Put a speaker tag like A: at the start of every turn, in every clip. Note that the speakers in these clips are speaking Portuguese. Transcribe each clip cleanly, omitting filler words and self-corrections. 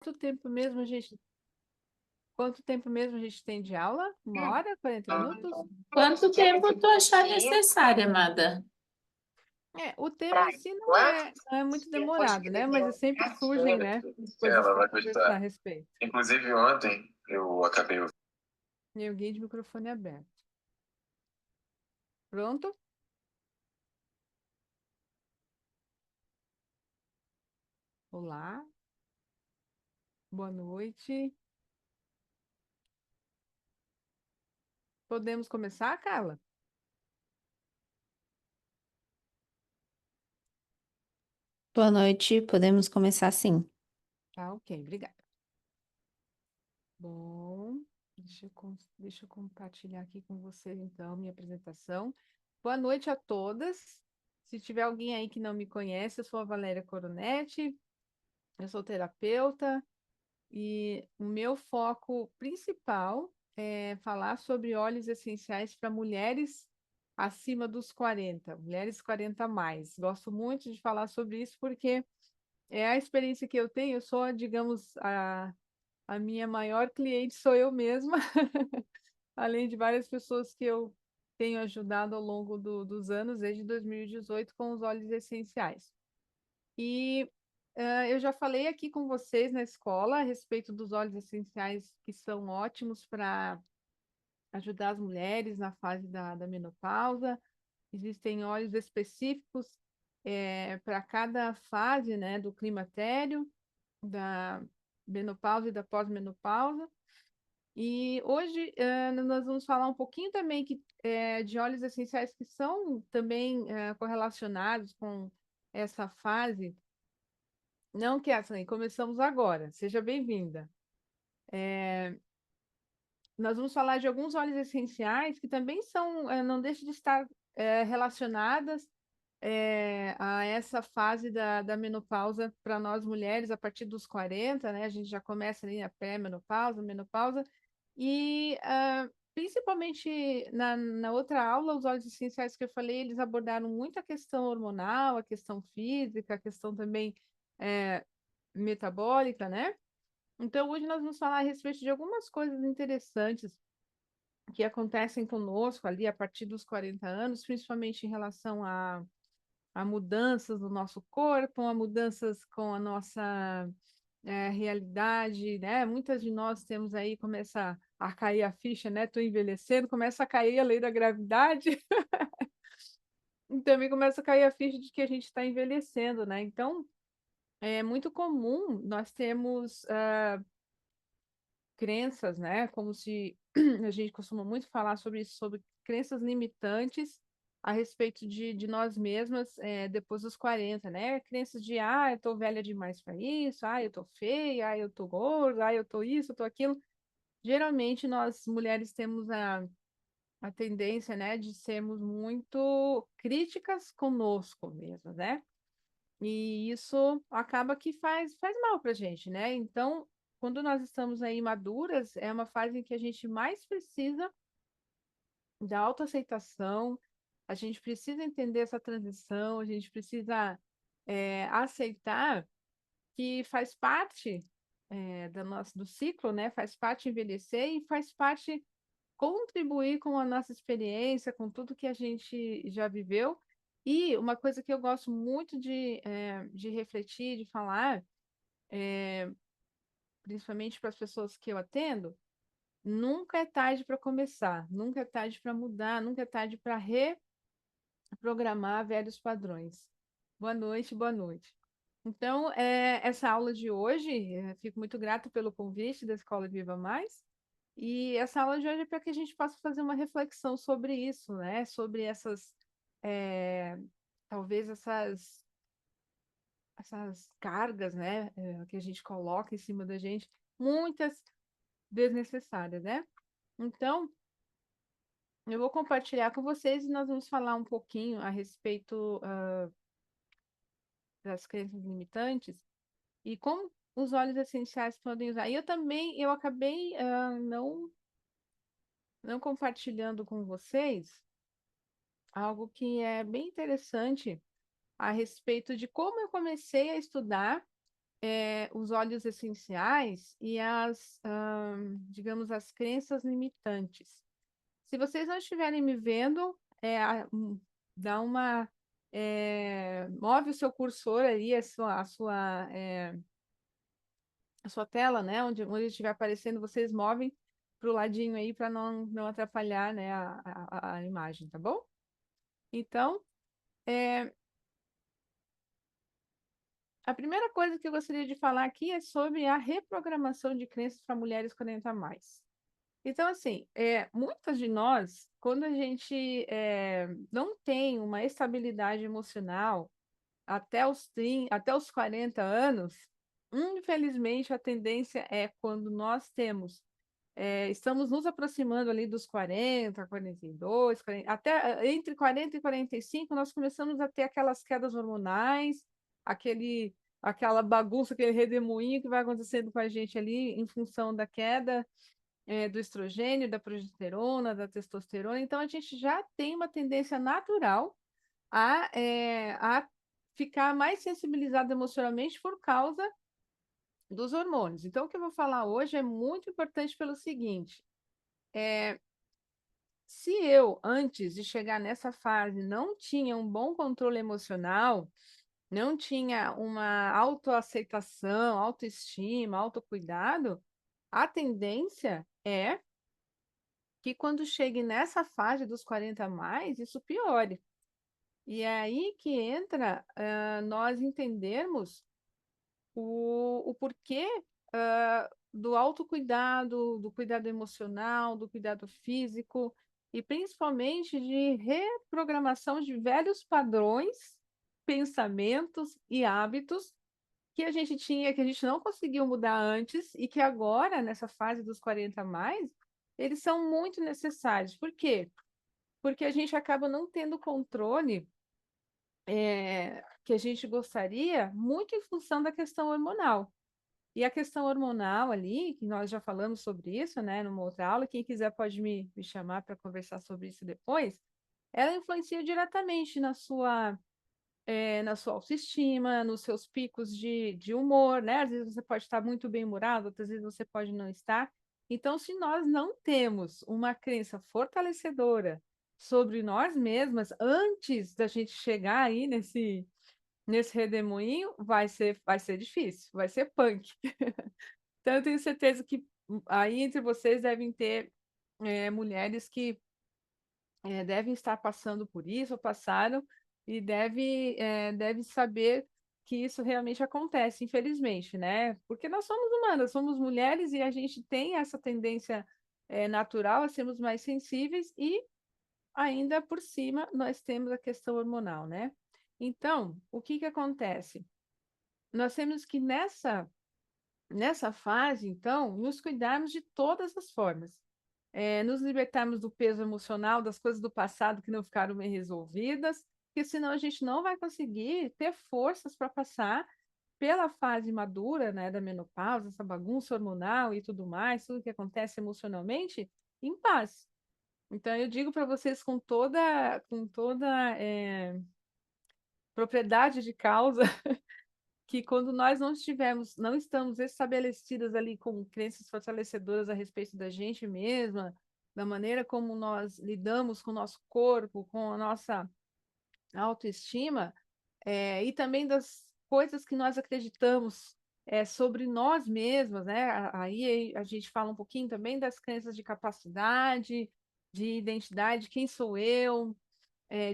A: Quanto tempo mesmo a gente, quanto tempo mesmo a gente tem de aula? 1 hora, 40 minutos?
B: Quanto tempo tu achar necessário, amada?
A: O tema em si não é muito demorado, né? Mas sempre surgem, né, coisas
B: Ela
A: para
B: vai
A: conversar a
B: gostar.
A: respeito.
B: Inclusive, ontem eu acabei.
A: E alguém de microfone aberto. Pronto? Olá, boa noite. Podemos começar, Carla?
C: Boa noite, podemos começar sim.
A: Tá, ok, obrigada. Bom, deixa eu compartilhar aqui com vocês, então, minha apresentação. Boa noite a todas. Se tiver alguém aí que não me conhece, eu sou a Valéria Coronetti, eu sou terapeuta e o meu foco principal é falar sobre óleos essenciais para mulheres acima dos 40, mulheres 40 a mais. Gosto muito de falar sobre isso porque é a experiência que eu tenho, eu sou, digamos, a minha maior cliente sou eu mesma, além de várias pessoas que eu tenho ajudado ao longo dos anos, desde 2018, com os óleos essenciais. E eu já falei aqui com vocês na escola a respeito dos óleos essenciais que são ótimos para ajudar as mulheres na fase da menopausa. Existem óleos específicos para cada fase, né, do climatério, da menopausa e da pós-menopausa. E hoje nós vamos falar um pouquinho também de óleos essenciais que são também correlacionados com essa fase. Não que assim, começamos agora, seja bem-vinda. Nós vamos falar de alguns óleos essenciais que também são, não deixam de estar relacionadas a essa fase da menopausa para nós mulheres a partir dos 40, né? A gente já começa ali na pré-menopausa, menopausa, e principalmente na outra aula, os óleos essenciais que eu falei, eles abordaram muito a questão hormonal, a questão física, a questão também é, metabólica, né? Então, hoje nós vamos falar a respeito de algumas coisas interessantes que acontecem conosco ali a partir dos 40 anos, principalmente em relação a mudanças no nosso corpo, a mudanças com a nossa realidade, né? Muitas de nós temos aí, começa a cair a ficha, né? Tô envelhecendo, começa a cair a lei da gravidade, e também começa a cair a ficha de que a gente está envelhecendo, né? Então, é muito comum nós temos crenças, né? Como se a gente costuma muito falar sobre isso, sobre crenças limitantes a respeito de nós mesmas depois dos 40, né? Crenças de, eu tô velha demais para isso, eu tô feia, eu tô gorda, eu tô isso, eu tô aquilo. Geralmente, nós mulheres temos a tendência, né, de sermos muito críticas conosco mesmo, né? E isso acaba que faz mal para a gente, né? Então, quando nós estamos aí maduras, é uma fase em que a gente mais precisa da autoaceitação, a gente precisa entender essa transição, a gente precisa aceitar que faz parte do ciclo, né? Faz parte envelhecer e faz parte contribuir com a nossa experiência, com tudo que a gente já viveu. E uma coisa que eu gosto muito de refletir, de falar, principalmente para as pessoas que eu atendo, nunca é tarde para começar, nunca é tarde para mudar, nunca é tarde para reprogramar velhos padrões. Boa noite, boa noite. Então, essa aula de hoje, fico muito grata pelo convite da Escola Viva Mais. E essa aula de hoje é para que a gente possa fazer uma reflexão sobre isso, né? Sobre é, talvez essas cargas, né? Que a gente coloca em cima da gente, muitas desnecessárias, né? Então, eu vou compartilhar com vocês e nós vamos falar um pouquinho a respeito das crenças limitantes e como os óleos essenciais podem usar. E eu acabei não compartilhando com vocês algo que é bem interessante a respeito de como eu comecei a estudar os óleos essenciais e digamos, as crenças limitantes. Se vocês não estiverem me vendo, dá uma, move o seu cursor ali, a sua tela, né? Onde estiver aparecendo, vocês movem para o ladinho aí para não atrapalhar, né, a imagem, tá bom? Então, é, a primeira coisa que eu gostaria de falar aqui é sobre a reprogramação de crenças para mulheres 40 a mais. Então, assim, muitas de nós, quando a gente não tem uma estabilidade emocional até os 40 anos, infelizmente a tendência é quando nós estamos nos aproximando ali dos 40, 42, 40, até entre 40 e 45, nós começamos a ter aquelas quedas hormonais, aquela bagunça, aquele redemoinho que vai acontecendo com a gente ali em função da queda do estrogênio, da progesterona, da testosterona. Então, a gente já tem uma tendência natural a ficar mais sensibilizado emocionalmente por causa dos hormônios. Então, o que eu vou falar hoje é muito importante pelo seguinte: se eu, antes de chegar nessa fase, não tinha um bom controle emocional, não tinha uma autoaceitação, autoestima, autocuidado, a tendência é que quando chegue nessa fase dos 40 a mais, isso piore. E é aí que entra nós entendermos o porquê do autocuidado, do cuidado emocional, do cuidado físico e principalmente de reprogramação de velhos padrões, pensamentos e hábitos que a gente tinha, que a gente não conseguiu mudar antes e que agora, nessa fase dos 40 a mais, eles são muito necessários. Por quê? Porque a gente acaba não tendo controle que a gente gostaria, muito em função da questão hormonal. E a questão hormonal ali, que nós já falamos sobre isso, né, numa outra aula, quem quiser pode me chamar para conversar sobre isso depois, ela influencia diretamente na sua autoestima, nos seus picos de humor, né? Às vezes você pode estar muito bem-humorado, outras vezes você pode não estar. Então, se nós não temos uma crença fortalecedora sobre nós mesmas, antes da gente chegar aí nesse redemoinho, vai ser difícil, vai ser punk. Então, eu tenho certeza que aí entre vocês devem ter mulheres que devem estar passando por isso, ou passaram, e deve saber que isso realmente acontece, infelizmente, né? Porque nós somos humanas, somos mulheres e a gente tem essa tendência natural a sermos mais sensíveis e ainda por cima nós temos a questão hormonal, né? Então, o que que acontece? Nós temos que nessa fase, então, nos cuidarmos de todas as formas. Nos libertarmos do peso emocional, das coisas do passado que não ficaram bem resolvidas, porque senão a gente não vai conseguir ter forças para passar pela fase madura, né, da menopausa, essa bagunça hormonal e tudo mais, tudo que acontece emocionalmente, em paz. Então, eu digo para vocês com toda propriedade de causa que quando nós não estamos estabelecidas ali com crenças fortalecedoras a respeito da gente mesma, da maneira como nós lidamos com o nosso corpo, com a nossa autoestima, e também das coisas que nós acreditamos sobre nós mesmas, né? Aí a gente fala um pouquinho também das crenças de capacidade, de identidade, quem sou eu,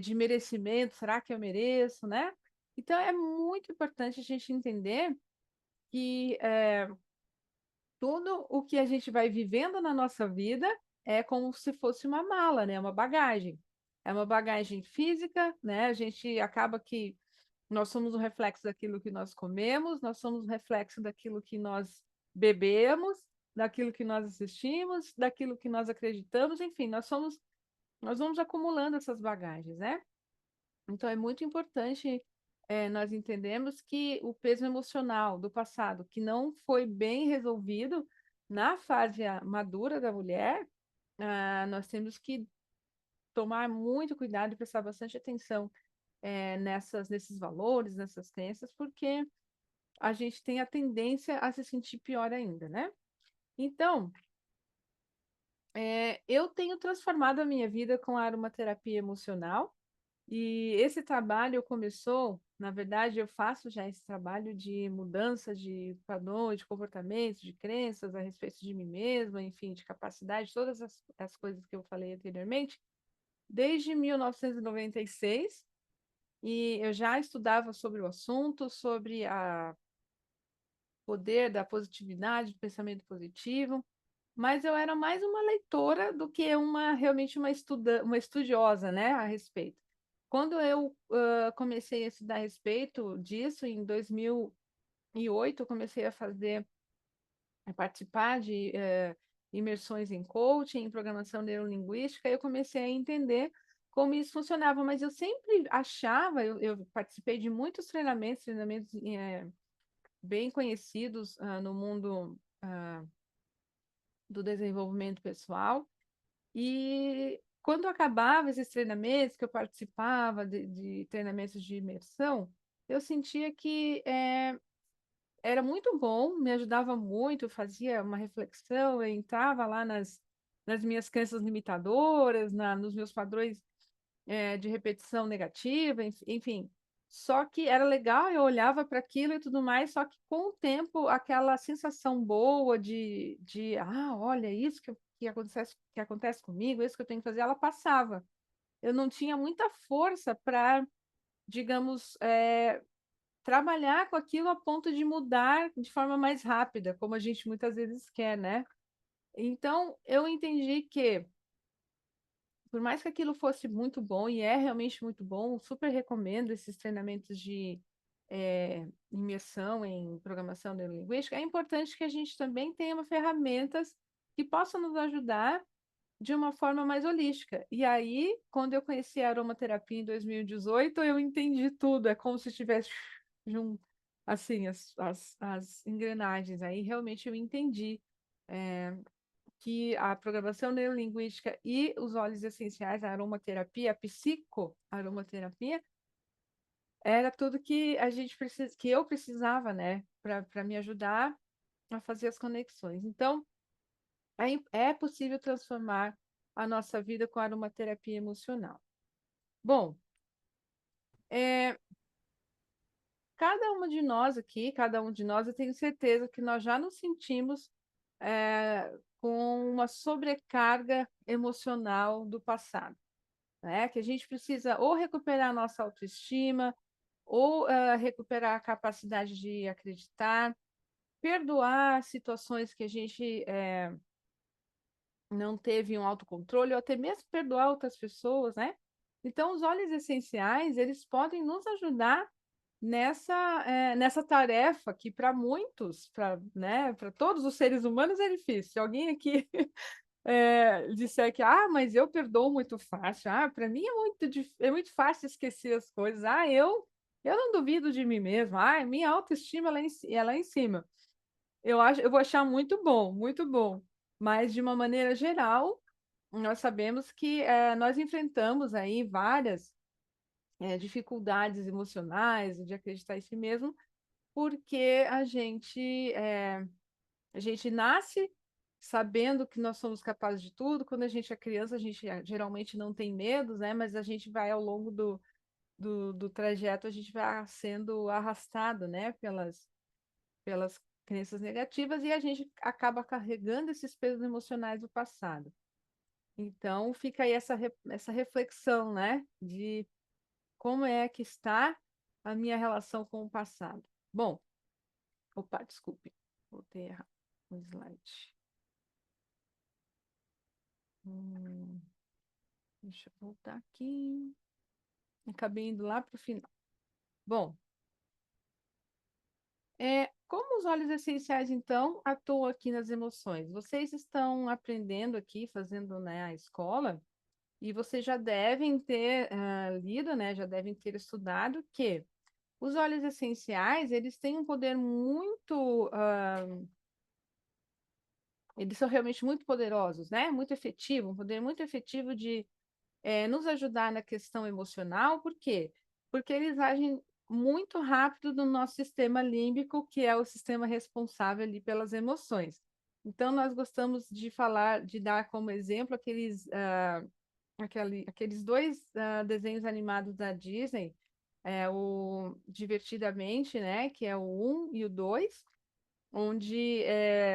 A: de merecimento, será que eu mereço, né? Então é muito importante a gente entender que tudo o que a gente vai vivendo na nossa vida é como se fosse uma mala, né? Uma bagagem. É uma bagagem física, né? A gente acaba que nós somos um reflexo daquilo que nós comemos, nós somos um reflexo daquilo que nós bebemos, daquilo que nós assistimos, daquilo que nós acreditamos, enfim, nós vamos acumulando essas bagagens, né? Então, é muito importante nós entendermos que o peso emocional do passado, que não foi bem resolvido na fase madura da mulher, nós temos que tomar muito cuidado e prestar bastante atenção nesses valores, nessas crenças, porque a gente tem a tendência a se sentir pior ainda, né? Então, eu tenho transformado a minha vida com a aromaterapia emocional. E esse trabalho começou, na verdade, eu faço já esse trabalho de mudança de padrões, de comportamentos, de crenças a respeito de mim mesma, enfim, de capacidade, todas as coisas que eu falei anteriormente, desde 1996. E eu já estudava sobre o assunto, sobre o poder da positividade, do pensamento positivo, mas eu era mais uma leitora do que realmente uma estudiosa, né, a respeito. Quando eu comecei a estudar a respeito disso, em 2008, eu comecei a participar de imersões em coaching, em programação neurolinguística, e eu comecei a entender como isso funcionava, mas eu sempre achava, eu participei de muitos treinamentos bem conhecidos no mundo do desenvolvimento pessoal, e quando acabava esses treinamentos, que eu participava de treinamentos de imersão, eu sentia que era muito bom, me ajudava muito, eu fazia uma reflexão, eu entrava lá nas minhas crenças limitadoras, nos meus padrões de repetição negativa, enfim. Só que era legal, eu olhava para aquilo e tudo mais, só que com o tempo, aquela sensação boa olha, isso que acontece comigo, isso que eu tenho que fazer, ela passava. Eu não tinha muita força para, digamos, trabalhar com aquilo a ponto de mudar de forma mais rápida, como a gente muitas vezes quer, né? Então, eu entendi que por mais que aquilo fosse muito bom, e é realmente muito bom, super recomendo esses treinamentos de imersão em programação neurolinguística, é importante que a gente também tenha ferramentas que possam nos ajudar de uma forma mais holística. E aí, quando eu conheci a aromaterapia em 2018, eu entendi tudo, é como se estivesse assim, as engrenagens. Aí realmente eu entendi que a programação neurolinguística e os óleos essenciais, a aromaterapia, a psicoaromaterapia, era tudo que que eu precisava, né, para me ajudar a fazer as conexões. Então, é possível transformar a nossa vida com a aromaterapia emocional. Bom, é, cada uma de nós aqui, cada um de nós, eu tenho certeza que nós já nos sentimos com uma sobrecarga emocional do passado, né? Que a gente precisa ou recuperar a nossa autoestima, ou recuperar a capacidade de acreditar, perdoar situações que a gente não teve um autocontrole, ou até mesmo perdoar outras pessoas, né? Então, os óleos essenciais, eles podem nos ajudar nessa tarefa que para muitos, né, para todos os seres humanos é difícil. Se alguém aqui disser que, mas eu perdoo muito fácil, para mim é muito fácil esquecer as coisas, eu não duvido de mim mesmo, minha autoestima ela é em cima. Eu vou achar muito bom, muito bom. Mas, de uma maneira geral, nós sabemos que nós enfrentamos aí várias dificuldades emocionais de acreditar em si mesmo, porque a gente nasce sabendo que nós somos capazes de tudo. Quando a gente é criança, a gente geralmente não tem medos, né? Mas a gente vai ao longo do trajeto, a gente vai sendo arrastado, né? Pelas crenças negativas e a gente acaba carregando esses pesos emocionais do passado. Então, fica aí essa reflexão, né? De como é que está a minha relação com o passado. Bom, opa, desculpe, voltei errado o slide. Hum, deixa eu voltar aqui. Acabei indo lá para o final. Bom, como os óleos essenciais, então, atuam aqui nas emoções? Vocês estão aprendendo aqui, fazendo, né, a escola, e vocês já devem ter lido, né, já devem ter estudado que os óleos essenciais, eles têm um poder eles são realmente muito poderosos, né? Muito efetivo, um poder muito efetivo de nos ajudar na questão emocional. Por quê? Porque eles agem muito rápido do nosso sistema límbico, que é o sistema responsável ali pelas emoções. Então, nós gostamos de falar, de dar como exemplo aqueles dois desenhos animados da Disney, o Divertidamente, né, que é o 1 e o 2, onde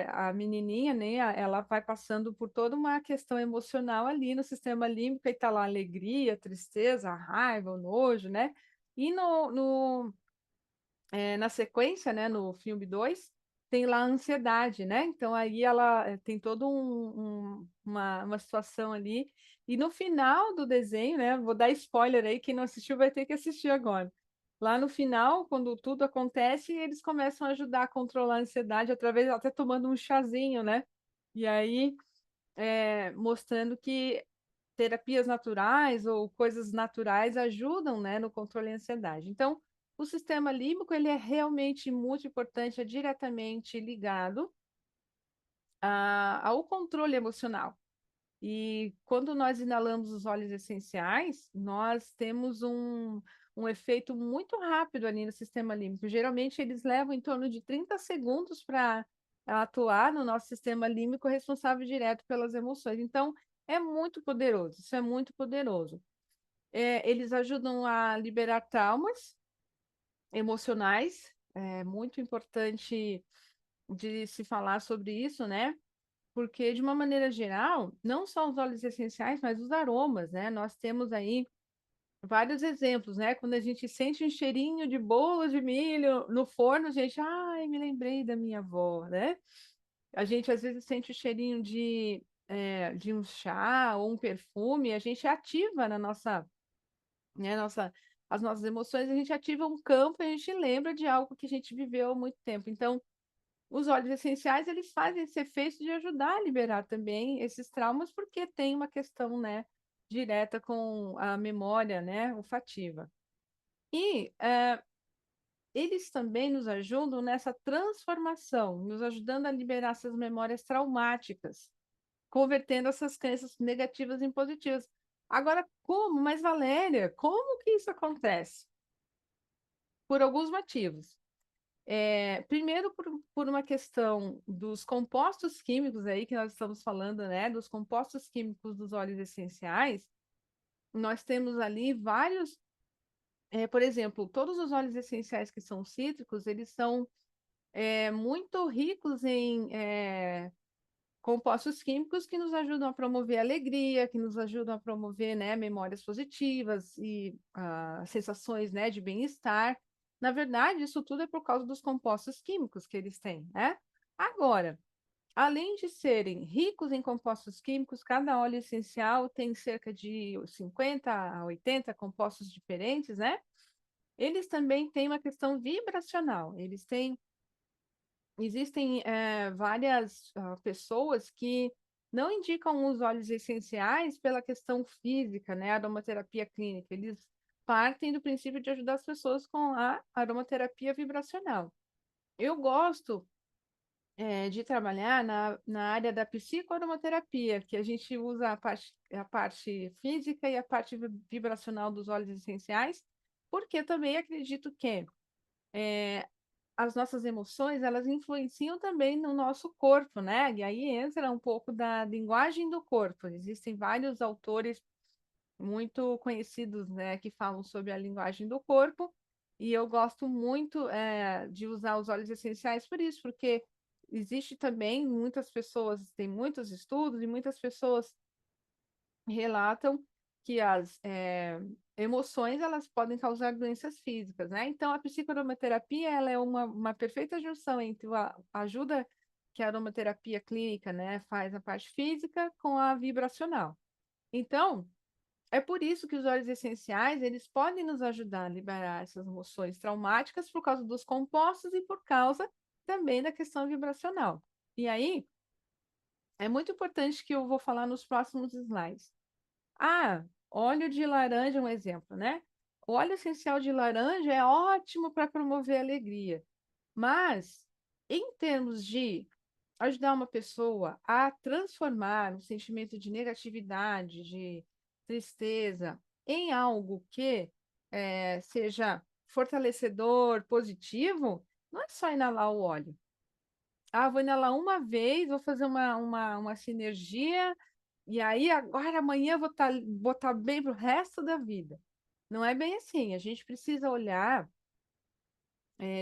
A: a menininha, né, ela vai passando por toda uma questão emocional ali no sistema límbico, e tá lá a alegria, a tristeza, a raiva, o nojo, né? E na sequência, né, no filme 2 tem lá a ansiedade, né? Então aí ela tem toda uma situação ali. E no final do desenho, né? Vou dar spoiler aí, quem não assistiu vai ter que assistir agora. Lá no final, quando tudo acontece, eles começam a ajudar a controlar a ansiedade através, até tomando um chazinho, né? E aí, mostrando que terapias naturais ou coisas naturais ajudam, né, no controle da ansiedade. Então, o sistema límbico, ele é realmente muito importante, é diretamente ligado ao controle emocional. E quando nós inalamos os óleos essenciais, nós temos um efeito muito rápido ali no sistema límbico. Geralmente, eles levam em torno de 30 segundos para atuar no nosso sistema límbico responsável direto pelas emoções. Então, é muito poderoso, isso é muito poderoso. Eles ajudam a liberar traumas emocionais, é muito importante de se falar sobre isso, né? Porque, de uma maneira geral, não só os óleos essenciais, mas os aromas, né? Nós temos aí vários exemplos, né? Quando a gente sente um cheirinho de bolo de milho no forno, a gente, ai, me lembrei da minha avó, né? A gente às vezes sente o cheirinho de um chá ou um perfume, a gente ativa as nossas emoções, a gente ativa um campo e a gente lembra de algo que a gente viveu há muito tempo. Então, os óleos essenciais, eles fazem esse efeito de ajudar a liberar também esses traumas, porque tem uma questão, né, direta com a memória, né, olfativa. E eles também nos ajudam nessa transformação, nos ajudando a liberar essas memórias traumáticas, convertendo essas crenças negativas em positivas. Agora, como? Mas, Valéria, como que isso acontece? Por alguns motivos. Primeiro, por uma questão dos compostos químicos aí que nós estamos falando, né? Dos compostos químicos dos óleos essenciais, nós temos ali vários, por exemplo, todos os óleos essenciais que são cítricos, eles são muito ricos em compostos químicos que nos ajudam a promover alegria, que nos ajudam a promover, né, memórias positivas e sensações, né, de bem-estar. Na verdade, isso tudo é por causa dos compostos químicos que eles têm, né? Agora, além de serem ricos em compostos químicos, cada óleo essencial tem cerca de 50 a 80 compostos diferentes, né? Eles também têm uma questão vibracional. Existem várias pessoas que não indicam os óleos essenciais pela questão física, né? Aromaterapia clínica. Eles partem do princípio de ajudar as pessoas com a aromaterapia vibracional. Eu gosto de trabalhar na área da psicoaromaterapia, que a gente usa a parte física e a parte vibracional dos óleos essenciais, porque também acredito que as nossas emoções, elas influenciam também no nosso corpo, né? E aí entra um pouco da linguagem do corpo. Existem vários autores muito conhecidos, né, que falam sobre a linguagem do corpo, e eu gosto muito de usar os óleos essenciais por isso, porque existe também muitas pessoas, tem muitos estudos, e muitas pessoas relatam que as emoções elas podem causar doenças físicas, né? Então, a psicoaromaterapia ela é uma perfeita junção entre a ajuda que a aromaterapia clínica, né, faz na parte física com a vibracional. Então, é por isso que os óleos essenciais eles podem nos ajudar a liberar essas emoções traumáticas por causa dos compostos e por causa também da questão vibracional. E aí, é muito importante que eu vou falar nos próximos slides. Óleo de laranja é um exemplo, né? O óleo essencial de laranja é ótimo para promover alegria, mas em termos de ajudar uma pessoa a transformar um sentimento de negatividade, de tristeza, em algo que seja fortalecedor, positivo, não é só inalar o óleo. Ah, vou inalar uma vez, vou fazer uma sinergia, e aí agora amanhã vou tá bem para o resto da vida. Não é bem assim. A gente precisa olhar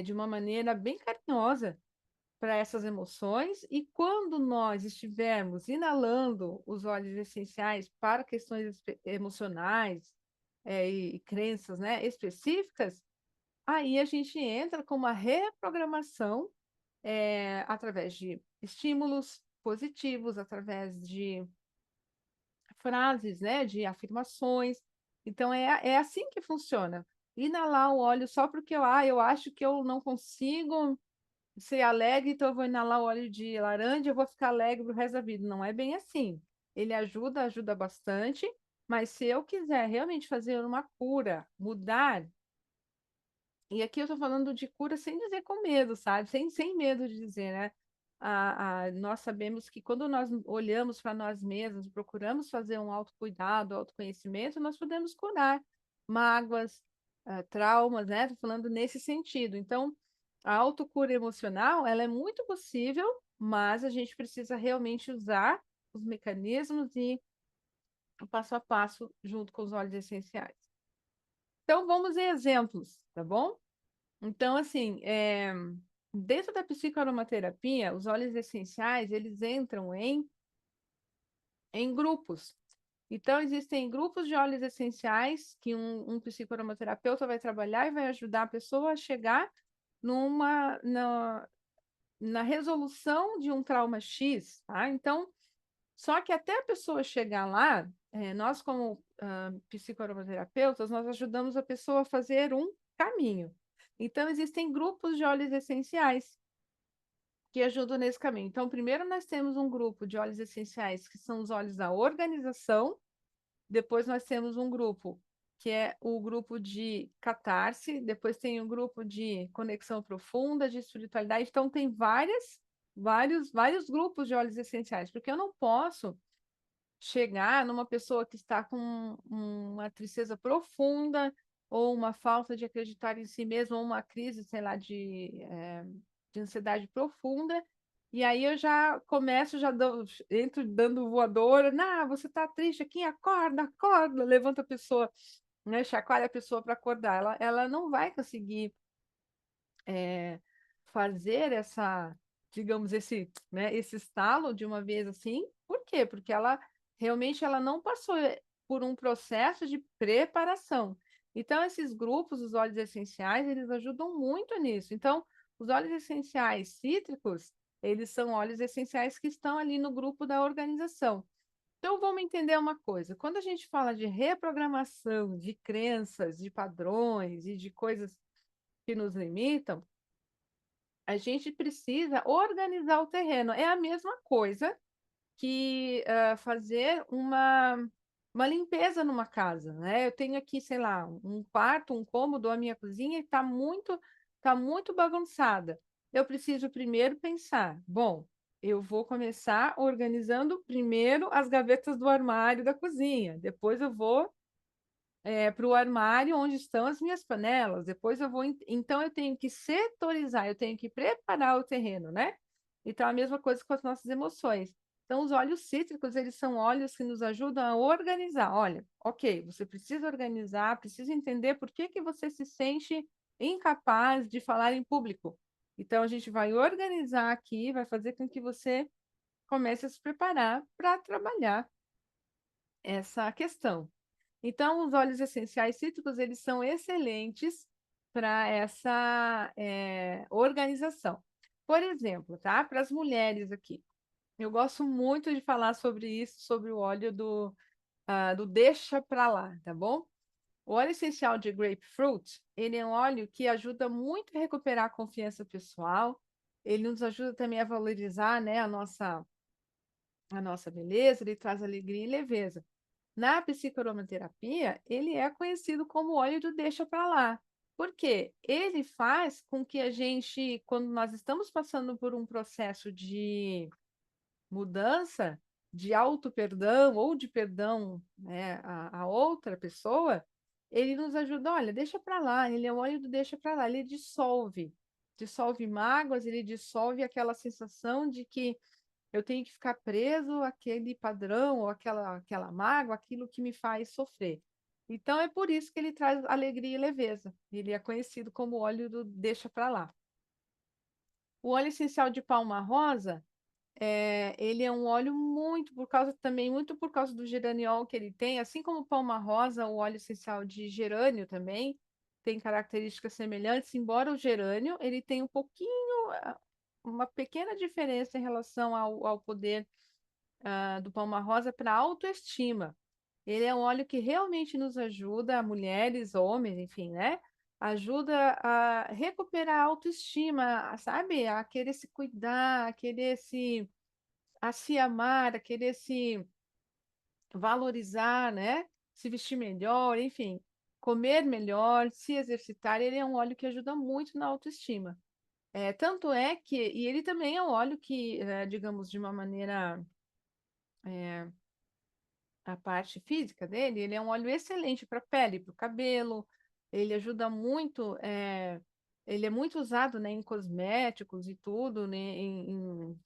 A: de uma maneira bem carinhosa para essas emoções, e quando nós estivermos inalando os óleos essenciais para questões emocionais e crenças, né, específicas, aí a gente entra com uma reprogramação através de estímulos positivos, através de frases, né, de afirmações. Então, é assim que funciona. Inalar o óleo só porque eu acho que eu não consigo ser alegre, então eu vou inalar o óleo de laranja, eu vou ficar alegre pro resto da vida. Não é bem assim. Ele ajuda bastante, mas se eu quiser realmente fazer uma cura, mudar, e aqui eu estou falando de cura sem dizer com medo, sabe? Sem medo de dizer, né? Nós sabemos que quando nós olhamos para nós mesmos, procuramos fazer um autocuidado, autoconhecimento, nós podemos curar mágoas, traumas, né? Estou falando nesse sentido. Então, a autocura emocional, ela é muito possível, mas a gente precisa realmente usar os mecanismos e o passo a passo junto com os óleos essenciais. Então, vamos em exemplos, tá bom? Então, assim, dentro da psicoaromaterapia, os óleos essenciais, eles entram em grupos. Então, existem grupos de óleos essenciais que um psicoaromaterapeuta vai trabalhar e vai ajudar a pessoa a chegar na resolução de um trauma X, tá? Então, só que até a pessoa chegar lá, nós como psicoaromaterapeutas, nós ajudamos a pessoa a fazer um caminho. Então, existem grupos de óleos essenciais que ajudam nesse caminho. Então, primeiro nós temos um grupo de óleos essenciais, que são os óleos da organização. Depois nós temos um grupo que é o grupo de catarse. Depois tem um grupo de conexão profunda, de espiritualidade. Então, tem vários grupos de óleos essenciais, porque eu não posso chegar numa pessoa que está com uma tristeza profunda ou uma falta de acreditar em si mesmo, ou uma crise, sei lá, de ansiedade profunda, e aí eu já começo, entro dando voadora, não, você está triste aqui, acorda, levanta a pessoa, né, chacoalha a pessoa para acordar, ela não vai conseguir fazer digamos, esse estalo de uma vez assim. Por quê? Porque ela realmente ela não passou por um processo de preparação. Então, esses grupos, os óleos essenciais, eles ajudam muito nisso. Então, os óleos essenciais cítricos, eles são óleos essenciais que estão ali no grupo da organização. Então, vamos entender uma coisa: quando a gente fala de reprogramação de crenças, de padrões e de coisas que nos limitam, a gente precisa organizar o terreno. É a mesma coisa que fazer uma limpeza numa casa, né? Eu tenho aqui, sei lá, um quarto, um cômodo, a minha cozinha tá muito bagunçada. Eu preciso primeiro pensar, bom, eu vou começar organizando primeiro as gavetas do armário da cozinha, depois eu vou para o armário onde estão as minhas panelas. Depois eu vou. Então, eu tenho que setorizar, eu tenho que preparar o terreno, né? Então, a mesma coisa com as nossas emoções. Então, os óleos cítricos, eles são óleos que nos ajudam a organizar. Olha, ok, você precisa organizar, precisa entender por que que você se sente incapaz de falar em público. Então, a gente vai organizar aqui, vai fazer com que você comece a se preparar para trabalhar essa questão. Então, os óleos essenciais cítricos, eles são excelentes para essa organização. Por exemplo, tá? Para as mulheres aqui, eu gosto muito de falar sobre isso, sobre o óleo do deixa para lá, tá bom? O óleo essencial de grapefruit, ele é um óleo que ajuda muito a recuperar a confiança pessoal, ele nos ajuda também a valorizar, né, a nossa beleza, ele traz alegria e leveza. Na psicoaromaterapia, ele é conhecido como óleo do deixa para lá. Por quê? Ele faz com que a gente, quando nós estamos passando por um processo de mudança, de auto-perdão ou de perdão, né, a outra pessoa, ele nos ajuda, olha, deixa para lá, ele é o óleo do deixa para lá, ele dissolve mágoas, ele dissolve aquela sensação de que eu tenho que ficar preso àquele padrão ou aquela mágoa, aquilo que me faz sofrer. Então é por isso que ele traz alegria e leveza. Ele é conhecido como óleo do deixa para lá. O óleo essencial de palma rosa, ele é um óleo muito por causa do geraniol que ele tem, assim como o palma rosa, o óleo essencial de gerânio também tem características semelhantes, embora o gerânio ele tem um pouquinho, uma pequena diferença em relação ao poder do palma rosa para autoestima. Ele é um óleo que realmente nos ajuda, mulheres, homens, enfim, né? Ajuda a recuperar a autoestima, sabe? A querer se cuidar, a se amar, a querer se valorizar, né? Se vestir melhor, enfim, comer melhor, se exercitar. Ele é um óleo que ajuda muito na autoestima. Tanto é que, e ele também é um óleo que, digamos, de uma maneira a parte física dele, ele é um óleo excelente para a pele, para o cabelo, ele ajuda muito, ele é muito usado, né, em cosméticos e tudo, né,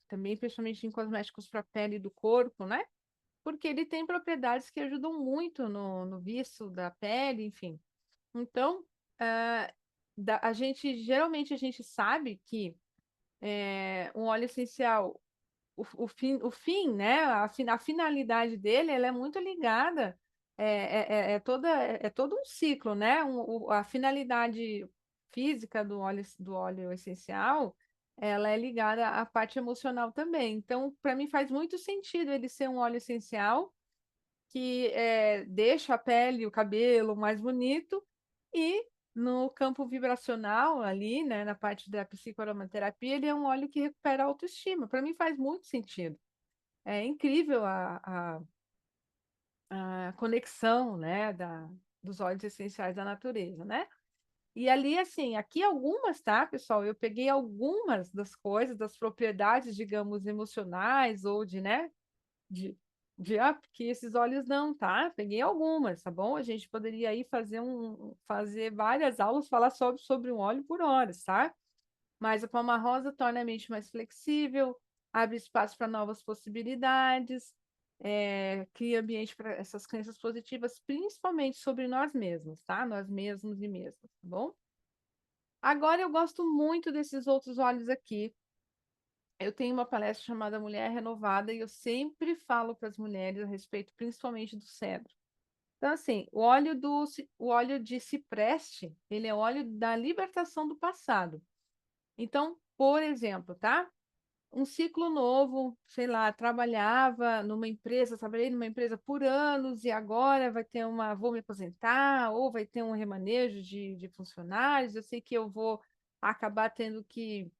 A: também principalmente em cosméticos para a pele do corpo, né? Porque ele tem propriedades que ajudam muito no viço da pele, enfim. Então, ah, geralmente a gente sabe que um óleo essencial o fim, né? A finalidade dele, ela é muito ligada, é todo um ciclo, né? A finalidade física do óleo essencial, ela é ligada à parte emocional também. Então, para mim faz muito sentido ele ser um óleo essencial que deixa a pele, o cabelo mais bonito e no campo vibracional ali, né, na parte da psicoaromaterapia, ele é um óleo que recupera a autoestima. Para mim faz muito sentido. É incrível a conexão, né, dos óleos essenciais da natureza, né? E ali, assim, aqui algumas, tá, pessoal? Eu peguei algumas das coisas, das propriedades, digamos, emocionais ou né, de, porque esses óleos não, tá? Peguei algumas, tá bom? A gente poderia aí fazer várias aulas, falar sobre um óleo por horas, tá? Mas a palma rosa torna a mente mais flexível, abre espaço para novas possibilidades, cria ambiente para essas crenças positivas, principalmente sobre nós mesmos, tá? Nós mesmos e mesmas, tá bom? Agora eu gosto muito desses outros óleos aqui. Eu tenho uma palestra chamada Mulher Renovada e eu sempre falo para as mulheres a respeito, principalmente do cedro. Então, assim, o óleo de cipreste, ele é óleo da libertação do passado. Então, por exemplo, tá? Um ciclo novo, sei lá, trabalhei numa empresa por anos e agora vou me aposentar, ou vai ter um remanejo de funcionários, eu sei que eu vou acabar tendo que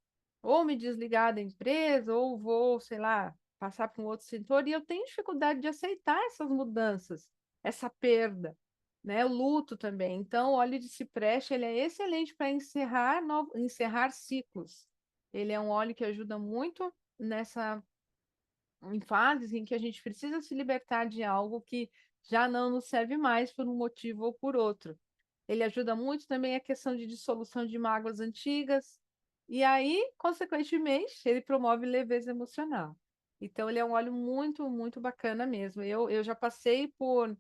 A: ou me desligar da empresa, ou vou, sei lá, passar para um outro setor, e eu tenho dificuldade de aceitar essas mudanças, essa perda, né? O luto também. Então, o óleo de cipreste, ele é excelente para encerrar ciclos. Ele é um óleo que ajuda muito em fases em que a gente precisa se libertar de algo que já não nos serve mais por um motivo ou por outro. Ele ajuda muito também a questão de dissolução de mágoas antigas. E aí, consequentemente, ele promove leveza emocional. Então, ele é um óleo muito, muito bacana mesmo. Eu já passei por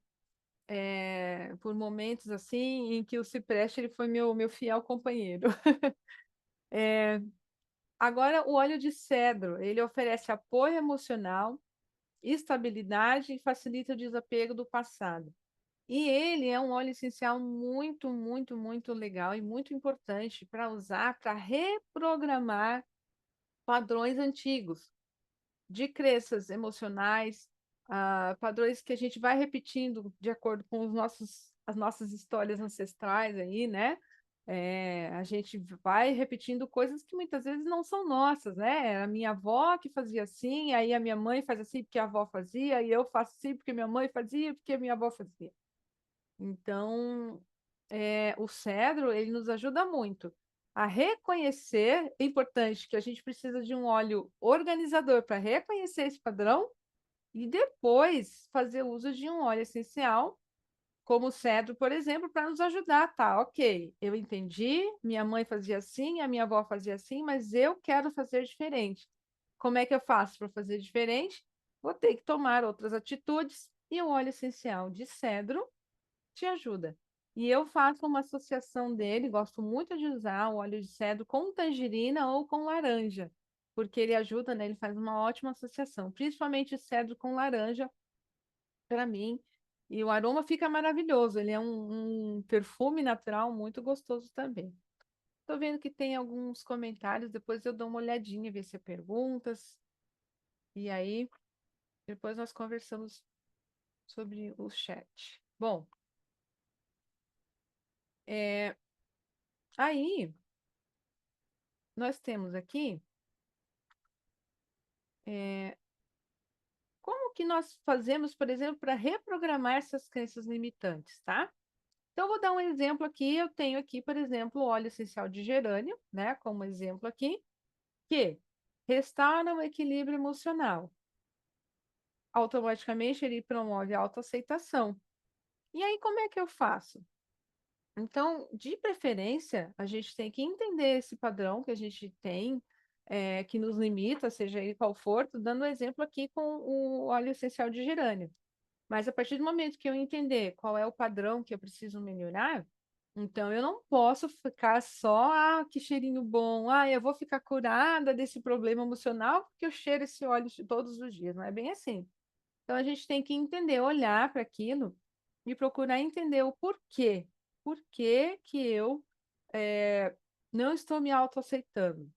A: momentos assim em que o cipreste ele foi meu fiel companheiro. Agora, o óleo de cedro, ele oferece apoio emocional, estabilidade e facilita o desapego do passado. E ele é um óleo essencial muito, muito, muito legal e muito importante para usar para reprogramar padrões antigos de crenças emocionais, padrões que a gente vai repetindo de acordo com as nossas histórias ancestrais aí, né? A gente vai repetindo coisas que muitas vezes não são nossas, né? A minha avó que fazia assim, aí a minha mãe faz assim porque a avó fazia, e eu faço assim porque minha mãe fazia, porque a minha avó fazia. Então, o cedro, ele nos ajuda muito a reconhecer, é importante que a gente precisa de um óleo organizador para reconhecer esse padrão e depois fazer uso de um óleo essencial como o cedro, por exemplo, para nos ajudar. Tá, ok, eu entendi, minha mãe fazia assim, a minha avó fazia assim, mas eu quero fazer diferente. Como é que eu faço para fazer diferente? Vou ter que tomar outras atitudes e o óleo essencial de cedro te ajuda. E eu faço uma associação dele, gosto muito de usar o óleo de cedro com tangerina ou com laranja, porque ele ajuda, né? Ele faz uma ótima associação, principalmente cedro com laranja, para mim. E o aroma fica maravilhoso, ele é um perfume natural muito gostoso também. Estou vendo que tem alguns comentários, depois eu dou uma olhadinha, ver se é perguntas, e aí depois nós conversamos sobre o chat. Bom, aí nós temos aqui como que nós fazemos, por exemplo, para reprogramar essas crenças limitantes, tá? Então, eu vou dar um exemplo aqui. Eu tenho aqui, por exemplo, o óleo essencial de gerânio, né? Como exemplo aqui, que restaura o equilíbrio emocional. Automaticamente, ele promove a autoaceitação. E aí, como é que eu faço? Então, de preferência, a gente tem que entender esse padrão que a gente tem, que nos limita, seja ele qual for, tô dando um exemplo aqui com o óleo essencial de gerânio. Mas a partir do momento que eu entender qual é o padrão que eu preciso melhorar, então eu não posso ficar só, que cheirinho bom, eu vou ficar curada desse problema emocional porque eu cheiro esse óleo todos os dias. Não é bem assim. Então a gente tem que entender, olhar para aquilo e procurar entender o porquê. Por que que eu não estou me autoaceitando?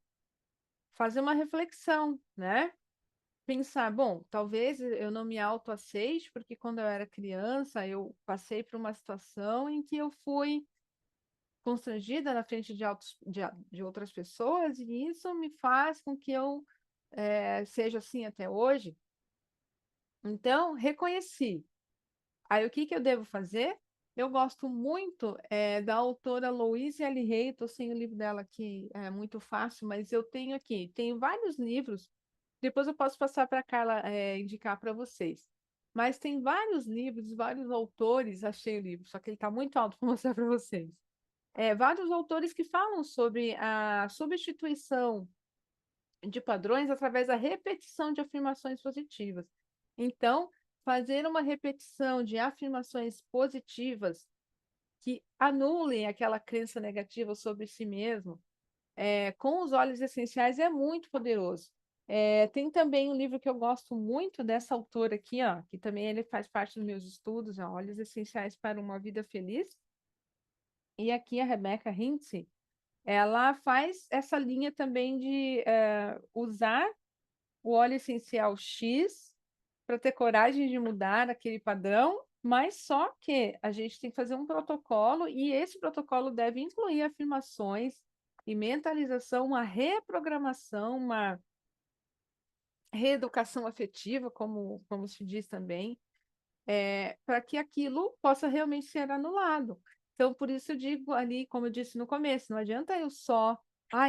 A: Fazer uma reflexão, né? Pensar, bom, talvez eu não me autoaceite, porque quando eu era criança eu passei por uma situação em que eu fui constrangida na frente de outras pessoas, e isso me faz com que eu seja assim até hoje. Então, reconheci. Aí, o que que eu devo fazer? Eu gosto muito da autora Louise L. Hay, estou sem o livro dela aqui, é muito fácil, mas eu tenho aqui, tenho vários livros, depois eu posso passar para a Carla indicar para vocês. Mas tem vários livros, vários autores, achei o livro, só que ele está muito alto para mostrar para vocês. Vários autores que falam sobre a substituição de padrões através da repetição de afirmações positivas. Então, fazer uma repetição de afirmações positivas que anulem aquela crença negativa sobre si mesmo, com os óleos essenciais é muito poderoso. Tem também um livro que eu gosto muito dessa autora aqui, ó, que também ele faz parte dos meus estudos, ó, Óleos Essenciais para uma Vida Feliz. E aqui a Rebecca Hintze, ela faz essa linha também de usar o óleo essencial X para ter coragem de mudar aquele padrão, mas só que a gente tem que fazer um protocolo e esse protocolo deve incluir afirmações e mentalização, uma reprogramação, uma reeducação afetiva, como se diz também, para que aquilo possa realmente ser anulado. Então, por isso eu digo ali, como eu disse no começo, não adianta eu só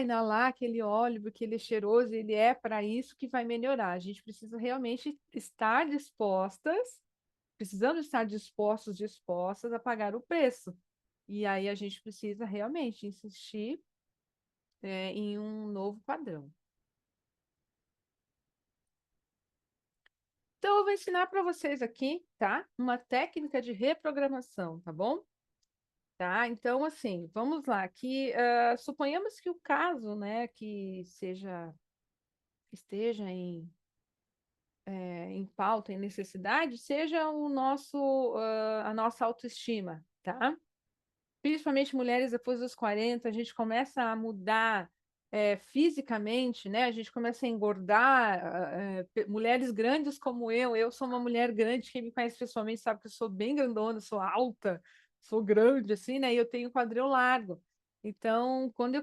A: inalar aquele óleo, porque ele é cheiroso, ele é para isso que vai melhorar. A gente precisa realmente estar dispostas, precisamos estar dispostos, dispostas a pagar o preço. E aí a gente precisa realmente insistir, em um novo padrão. Então, eu vou ensinar para vocês aqui, tá? Uma técnica de reprogramação, tá bom? Tá, então assim, vamos lá, suponhamos que o caso, né, que esteja em pauta, em necessidade, seja a nossa autoestima, tá? Principalmente mulheres depois dos 40, a gente começa a mudar fisicamente, né? A gente começa a engordar, mulheres grandes como eu sou uma mulher grande, quem me conhece pessoalmente sabe que eu sou bem grandona, sou alta, sou grande, assim, né? E eu tenho quadril largo. Então, quando eu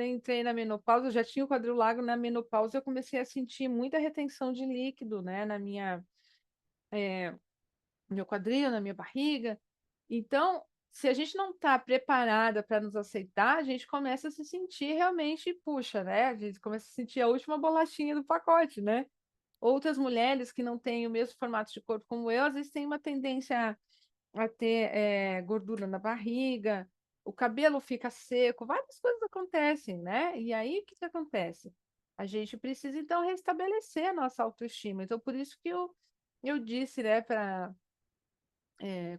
A: entrei na menopausa, eu já tinha o quadril largo. Na menopausa eu comecei a sentir muita retenção de líquido, né? No meu quadril, na minha barriga. Então, se a gente não está preparada para nos aceitar, a gente começa a se sentir realmente, puxa, né? A gente começa a sentir a última bolachinha do pacote, né? Outras mulheres que não têm o mesmo formato de corpo como eu, às vezes têm uma tendência a ter gordura na barriga, o cabelo fica seco, várias coisas acontecem, né? E aí, o que que acontece? A gente precisa, então, restabelecer a nossa autoestima. Então, por isso que eu disse, né,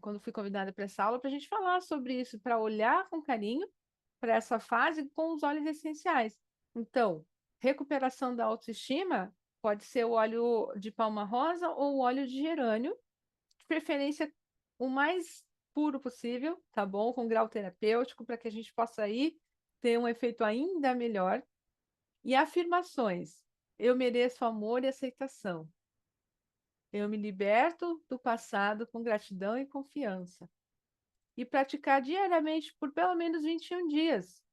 A: quando fui convidada para essa aula, para a gente falar sobre isso, para olhar com carinho para essa fase com os óleos essenciais. Então, recuperação da autoestima pode ser o óleo de palma rosa ou o óleo de gerânio, de preferência o mais puro possível, tá bom? Com grau terapêutico, para que a gente possa aí ter um efeito ainda melhor. E afirmações. Eu mereço amor e aceitação. Eu me liberto do passado com gratidão e confiança. E praticar diariamente por pelo menos 21 dias.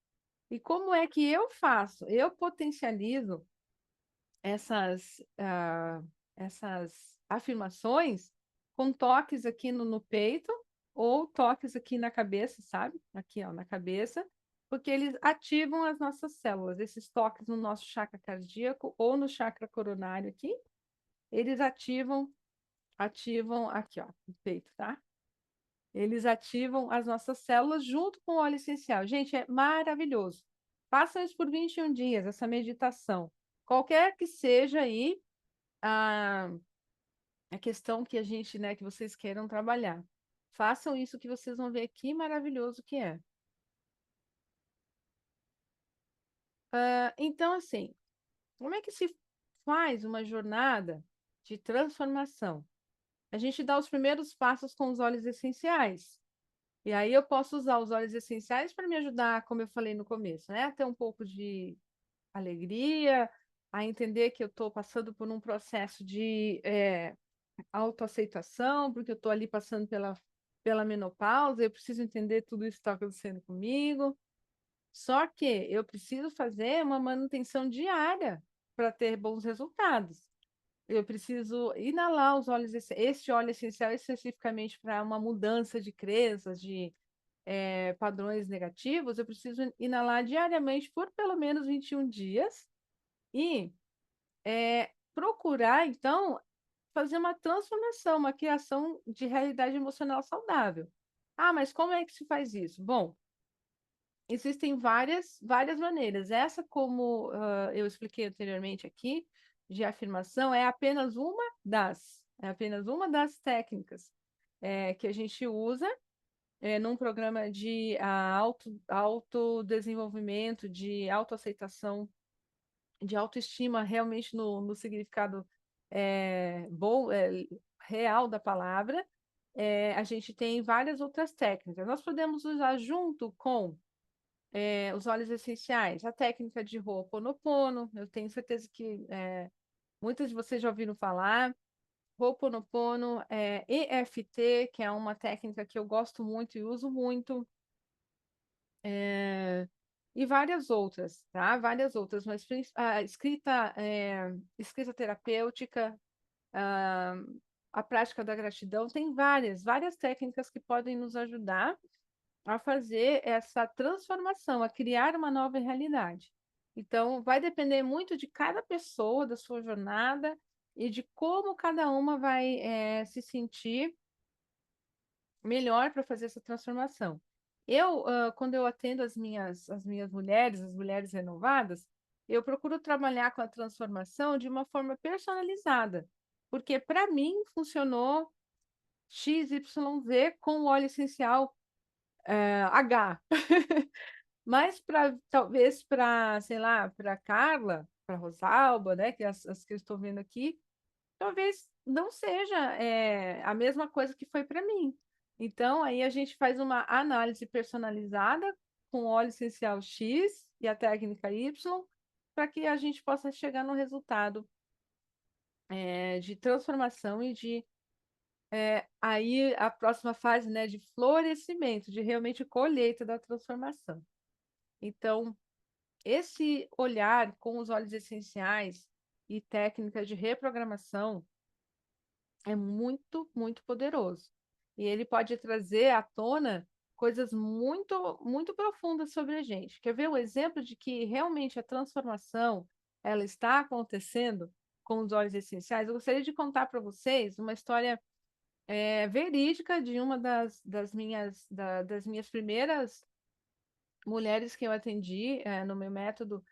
A: E como é que eu faço? Eu potencializo essas afirmações com toques aqui no peito ou toques aqui na cabeça, sabe? Aqui, ó, na cabeça, porque eles ativam as nossas células. Esses toques no nosso chakra cardíaco ou no chakra coronário aqui, eles ativam aqui, ó, no peito, tá? Eles ativam as nossas células junto com o óleo essencial. Gente, é maravilhoso. Façam isso por 21 dias, essa meditação. Qualquer que seja aí a, a questão que a gente, né, que vocês queiram trabalhar. Façam isso que vocês vão ver que maravilhoso que é. Então, assim, como é que se faz uma jornada de transformação? A gente dá os primeiros passos com os óleos essenciais. E aí eu posso usar os óleos essenciais para me ajudar, como eu falei no começo, né? A ter um pouco de alegria, a entender que eu estou passando por um processo de autoaceitação, porque eu estou ali passando pela menopausa, eu preciso entender tudo isso que está acontecendo comigo. Só que eu preciso fazer uma manutenção diária para ter bons resultados. Eu preciso inalar os óleos, este óleo essencial especificamente para uma mudança de crenças, de padrões negativos, eu preciso inalar diariamente por pelo menos 21 dias e procurar, então, fazer uma transformação, uma criação de realidade emocional saudável. Ah, mas como é que se faz isso? Bom, existem várias maneiras. Essa, como eu expliquei anteriormente aqui, de afirmação, é apenas uma das técnicas que a gente usa num programa de autodesenvolvimento, de autoaceitação, de autoestima, realmente no significado bom, real da palavra. A gente tem várias outras técnicas. Nós podemos usar junto com os óleos essenciais, a técnica de Ho'oponopono, eu tenho certeza que muitas de vocês já ouviram falar. Ho'oponopono, EFT, que é uma técnica que eu gosto muito e uso muito, e várias outras, tá? Várias outras, mas a escrita terapêutica, a, a prática da gratidão, tem várias técnicas que podem nos ajudar a fazer essa transformação, a criar uma nova realidade. Então, vai depender muito de cada pessoa, da sua jornada e de como cada uma vai se sentir melhor para fazer essa transformação. Quando eu atendo as minhas mulheres, as mulheres renovadas, eu procuro trabalhar com a transformação de uma forma personalizada, porque para mim funcionou XYZ com o óleo essencial H. Mas talvez para, sei lá, para Carla, para Rosalba, né, que as que eu estou vendo aqui, talvez não seja a mesma coisa que foi para mim. Então, aí a gente faz uma análise personalizada com o óleo essencial X e a técnica Y, para que a gente possa chegar no resultado de transformação e de aí a próxima fase, né, de florescimento, de realmente colheita da transformação. Então, esse olhar com os óleos essenciais e técnicas de reprogramação é muito, muito poderoso. E ele pode trazer à tona coisas muito, muito profundas sobre a gente. Quer ver um exemplo de que realmente a transformação ela está acontecendo com os óleos essenciais? Eu gostaria de contar para vocês uma história verídica de uma das minhas primeiras mulheres que eu atendi no meu método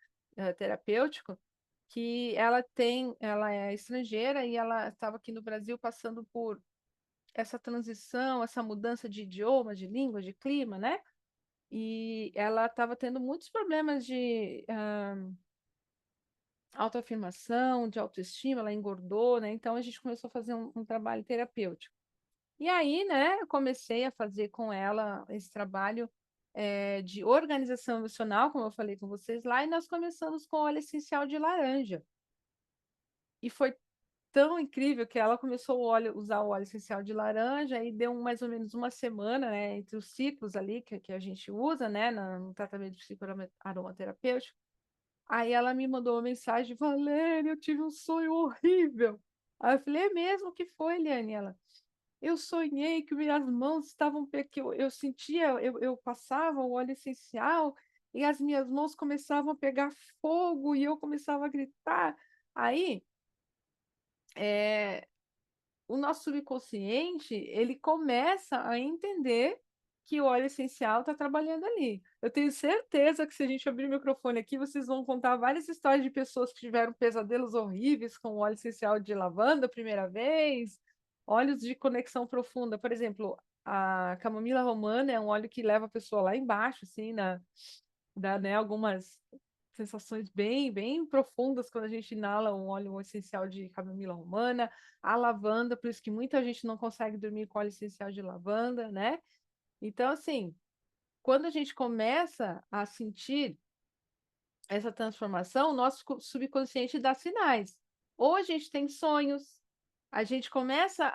A: terapêutico, que ela é estrangeira e ela estava aqui no Brasil passando por essa transição, essa mudança de idioma, de língua, de clima, né? E ela estava tendo muitos problemas de autoafirmação, de autoestima, ela engordou, né? Então a gente começou a fazer um trabalho terapêutico. E aí, né, eu comecei a fazer com ela esse trabalho de organização emocional, como eu falei com vocês lá, e nós começamos com óleo essencial de laranja. E foi tão incrível que ela começou a usar o óleo essencial de laranja e deu mais ou menos uma semana, né, entre os ciclos ali que a gente usa, né, no tratamento psicoaromaterapêutico. Aí ela me mandou uma mensagem: Valéria, eu tive um sonho horrível. Aí eu falei: é mesmo? O que foi, Eliane? Ela: eu sonhei que minhas mãos estavam, que eu sentia, eu passava o óleo essencial e as minhas mãos começavam a pegar fogo e eu começava a gritar. Aí, é, o nosso subconsciente, ele começa a entender que o óleo essencial está trabalhando ali. Eu tenho certeza que se a gente abrir o microfone aqui, vocês vão contar várias histórias de pessoas que tiveram pesadelos horríveis com óleo essencial de lavanda a primeira vez, óleos de conexão profunda. Por exemplo, a camomila romana é um óleo que leva a pessoa lá embaixo, assim, dá, né, algumas sensações bem profundas quando a gente inala um óleo essencial de camomila romana, a lavanda, por isso que muita gente não consegue dormir com óleo essencial de lavanda, né? Então, assim, quando a gente começa a sentir essa transformação, o nosso subconsciente dá sinais. Ou a gente tem sonhos, a gente começa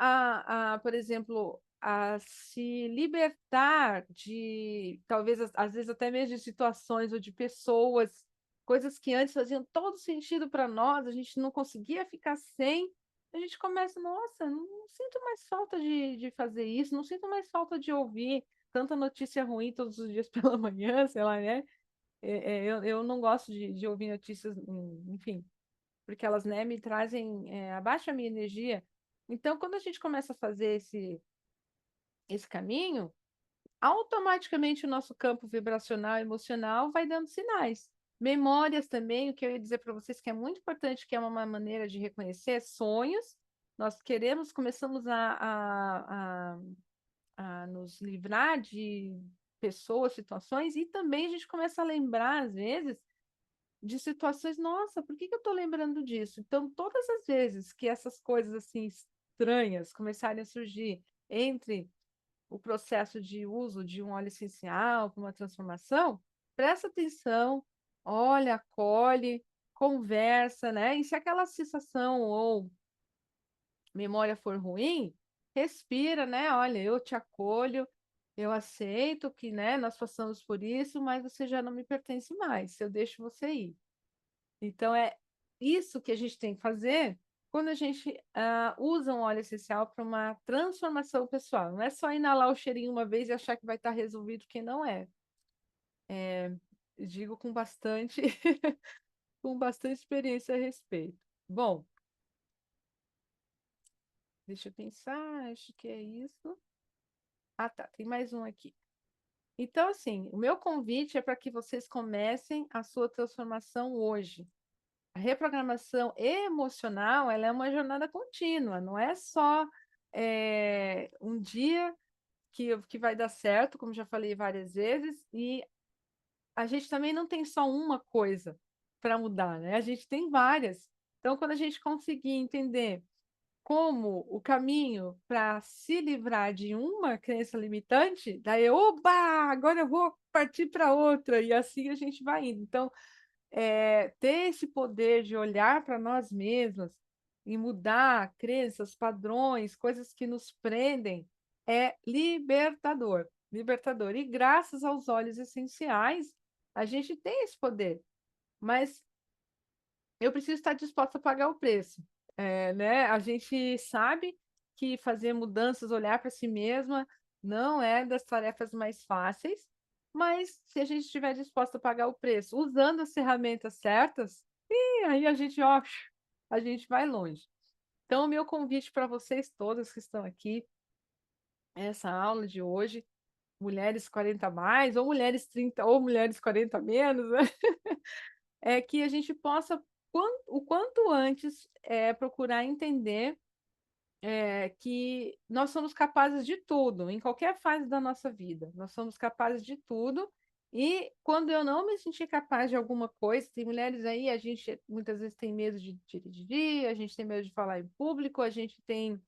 A: por exemplo, a se libertar de, talvez, às vezes até mesmo de situações ou de pessoas, coisas que antes faziam todo sentido para nós, a gente não conseguia ficar sem. A gente começa, nossa, não sinto mais falta de fazer isso, não sinto mais falta de ouvir tanta notícia ruim todos os dias pela manhã, sei lá, né? Eu não gosto de ouvir notícias, enfim, porque elas, né, me trazem, abaixo a minha energia. Então, quando a gente começa a fazer esse caminho, automaticamente o nosso campo vibracional e emocional vai dando sinais. Memórias também, o que eu ia dizer para vocês que é muito importante, que é uma maneira de reconhecer sonhos. Nós começamos a nos livrar de pessoas, situações, e também a gente começa a lembrar, às vezes, de situações, nossa, por que que eu estou lembrando disso? Então, todas as vezes que essas coisas assim estranhas começarem a surgir entre o processo de uso de um óleo essencial para uma transformação, presta atenção, olha, acolhe, conversa, né? E se aquela sensação ou memória for ruim, respira, né? Olha, eu te acolho, eu aceito que, né, nós passamos por isso, mas você já não me pertence mais, eu deixo você ir. Então, é isso que a gente tem que fazer quando a gente usa um óleo essencial para uma transformação pessoal. Não é só inalar o cheirinho uma vez e achar que vai estar resolvido, que não é. Digo com bastante, com bastante experiência a respeito. Bom, deixa eu pensar, acho que é isso. Ah, tá, tem mais um aqui. Então, assim, o meu convite é para que vocês comecem a sua transformação hoje. A reprogramação emocional, ela é uma jornada contínua, não é só um dia que vai dar certo, como já falei várias vezes, e a gente também não tem só uma coisa para mudar, né? A gente tem várias. Então, quando a gente conseguir entender como o caminho para se livrar de uma crença limitante, daí, oba, agora eu vou partir para outra, e assim a gente vai indo. Então, ter esse poder de olhar para nós mesmos e mudar crenças, padrões, coisas que nos prendem, é libertador, libertador. E graças aos óleos essenciais, a gente tem esse poder, mas eu preciso estar disposta a pagar o preço. Né? A gente sabe que fazer mudanças, olhar para si mesma, não é das tarefas mais fáceis, mas se a gente estiver disposta a pagar o preço, usando as ferramentas certas, e aí a gente vai longe. Então, o meu convite para vocês todas que estão aqui essa aula de hoje, mulheres 40 a mais, ou mulheres 30, ou mulheres 40 a menos, né? É que a gente possa, o quanto antes, procurar entender que nós somos capazes de tudo, em qualquer fase da nossa vida. Nós somos capazes de tudo. E quando eu não me sentir capaz de alguma coisa, tem mulheres aí, a gente muitas vezes tem medo de dirigir, a gente tem medo de falar em público, a gente tem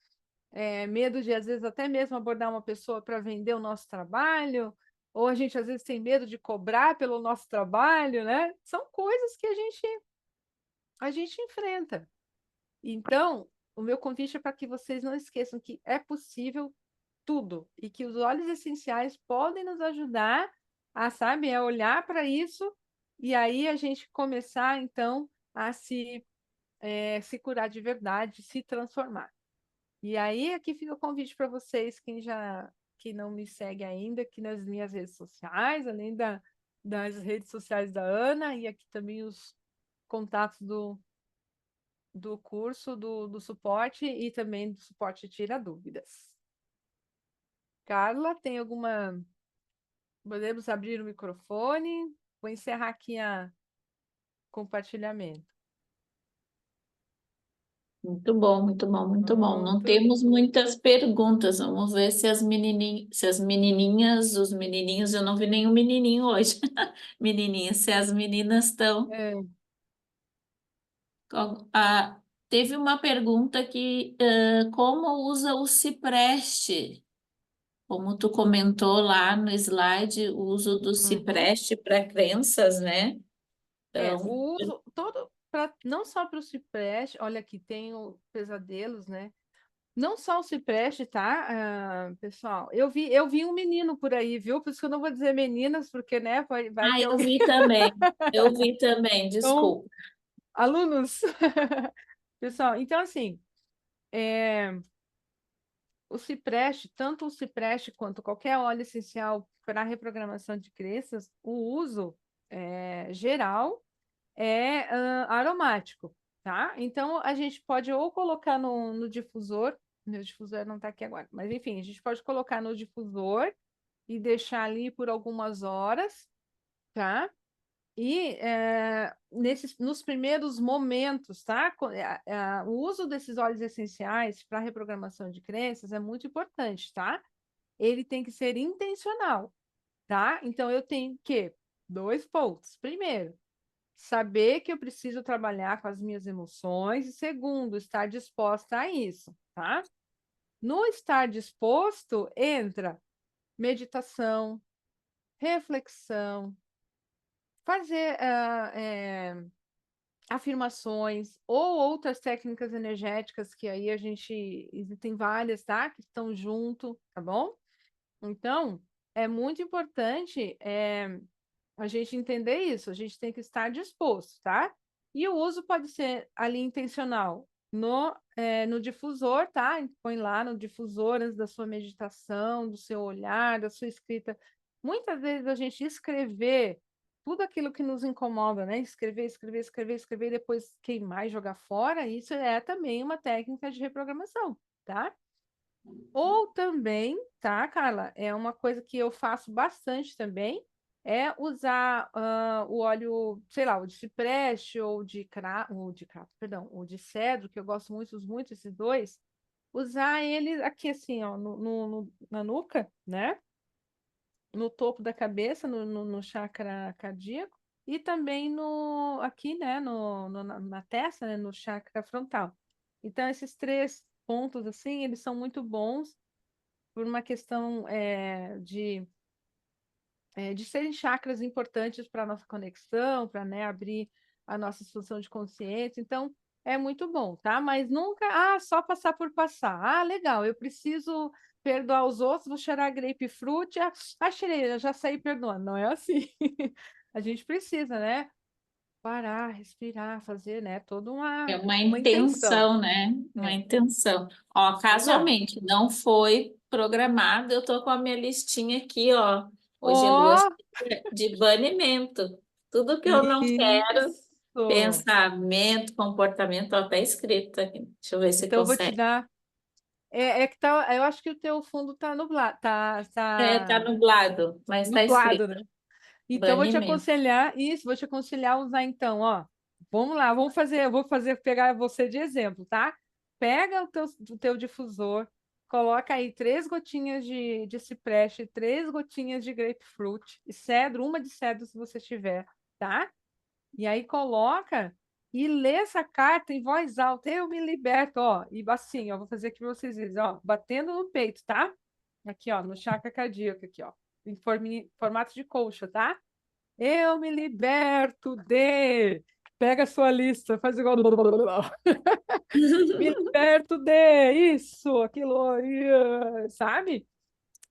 A: medo de, às vezes, até mesmo abordar uma pessoa para vender o nosso trabalho, ou a gente, às vezes, tem medo de cobrar pelo nosso trabalho, né? São coisas que a gente enfrenta. Então, o meu convite é para que vocês não esqueçam que é possível tudo e que os óleos essenciais podem nos ajudar a, sabe, a olhar para isso e aí a gente começar, então, a se curar de verdade, se transformar. E aí aqui fica o convite para vocês, que não me segue ainda, aqui nas minhas redes sociais, além das redes sociais da Ana, e aqui também os contatos do curso, do suporte e também do suporte Tira Dúvidas. Carla, tem alguma. Podemos abrir o microfone? Vou encerrar aqui a compartilhamento.
B: Muito bom, muito bom, muito bom. Não
A: Pronto.
B: temos muitas perguntas. Vamos ver se as menininhas, os menininhos, eu não vi nenhum menininho hoje. Menininhas, se as meninas estão.
A: É,
B: Ah, teve uma pergunta que como usa o cipreste? Como tu comentou lá no slide, o uso do
A: hum.
B: cipreste para crenças, né? Então,
A: O uso todo, não só para o cipreste, olha aqui, tem o pesadelos, né? Não só o cipreste, tá, pessoal? Eu vi um menino por aí, viu? Por isso que eu não vou dizer meninas, porque, né, vai que
B: eu
A: alguém.
B: vi também. Eu vi também,
A: Então,
B: desculpa.
A: alunos, pessoal, então assim, o cipreste, tanto o cipreste quanto qualquer óleo essencial para reprogramação de crenças, o uso geral é aromático, tá? Então a gente pode ou colocar no difusor, meu difusor não está aqui agora, mas enfim, a gente pode colocar no difusor e deixar ali por algumas horas, tá? E nos primeiros momentos, tá? O uso desses óleos essenciais para reprogramação de crenças é muito importante, tá? Ele tem que ser intencional, tá? Então eu tenho que, dois pontos. Primeiro, saber que eu preciso trabalhar com as minhas emoções. E segundo, estar disposta a isso, tá? No estar disposto, entra meditação, reflexão, fazer afirmações ou outras técnicas energéticas que aí existem várias, tá? Que estão junto, tá bom? Então, é muito importante a gente entender isso, a gente tem que estar disposto, tá? E o uso pode ser ali intencional no difusor, tá? Põe lá no difusor antes da sua meditação, do seu olhar, da sua escrita. Muitas vezes a gente escrever tudo aquilo que nos incomoda, né? Escrever, escrever, escrever, escrever, e depois queimar e jogar fora, isso é também uma técnica de reprogramação, tá? Ou também, tá, Carla? É uma coisa que eu faço bastante também, é usar o óleo, sei lá, o de cipreste perdão, o de cedro, que eu gosto muito, uso muito esses dois, usar ele aqui assim, ó, na nuca, né? No topo da cabeça, no chakra cardíaco, e também aqui, né, na testa, né, no chakra frontal. Então, esses três pontos, assim, eles são muito bons por uma questão de serem chakras importantes para a nossa conexão, para, né, abrir a nossa expansão de consciência. Então, é muito bom, tá? Mas nunca, só passar por passar. Legal, eu preciso perdoar os outros, vou cheirar grapefruit. Cheirei, já saí perdoando. Não é assim. A gente precisa, né? Parar, respirar, fazer, né? Toda
B: É uma
A: uma intenção.
B: intenção, né? Uma
A: É,
B: intenção. Ó,
A: exato.
B: casualmente, não foi programado, eu tô com a minha listinha aqui, ó. Hoje é lua
A: Ó,
B: de banimento. Tudo que eu não quero,
A: isso!
B: pensamento, comportamento, ó, tá escrito aqui. Deixa eu ver se
A: Então, eu vou te
B: consegue.
A: dar. É que tá, eu acho que o teu fundo tá nublado,
B: Tá
A: tá
B: nublado, mas está
A: nublado,
B: escrito
A: né? Então, vou te
B: banimento.
A: aconselhar isso, vou te aconselhar a usar então, ó. Vamos lá, vamos fazer, eu vou fazer, pegar você de exemplo, tá? Pega o teu difusor, coloca aí 3 gotinhas de cipreste, 3 gotinhas de grapefruit, e cedro, uma de cedro se você tiver, tá? E aí coloca e lê essa carta em voz alta. Eu me liberto, ó. E assim, ó, vou fazer aqui para vocês verem, ó, batendo no peito, tá? Aqui, ó, no chakra cardíaco, aqui, ó, em formato de colcha, tá? Eu me liberto de. Pega a sua lista, faz igual. Me liberto de isso, aquilo, sabe?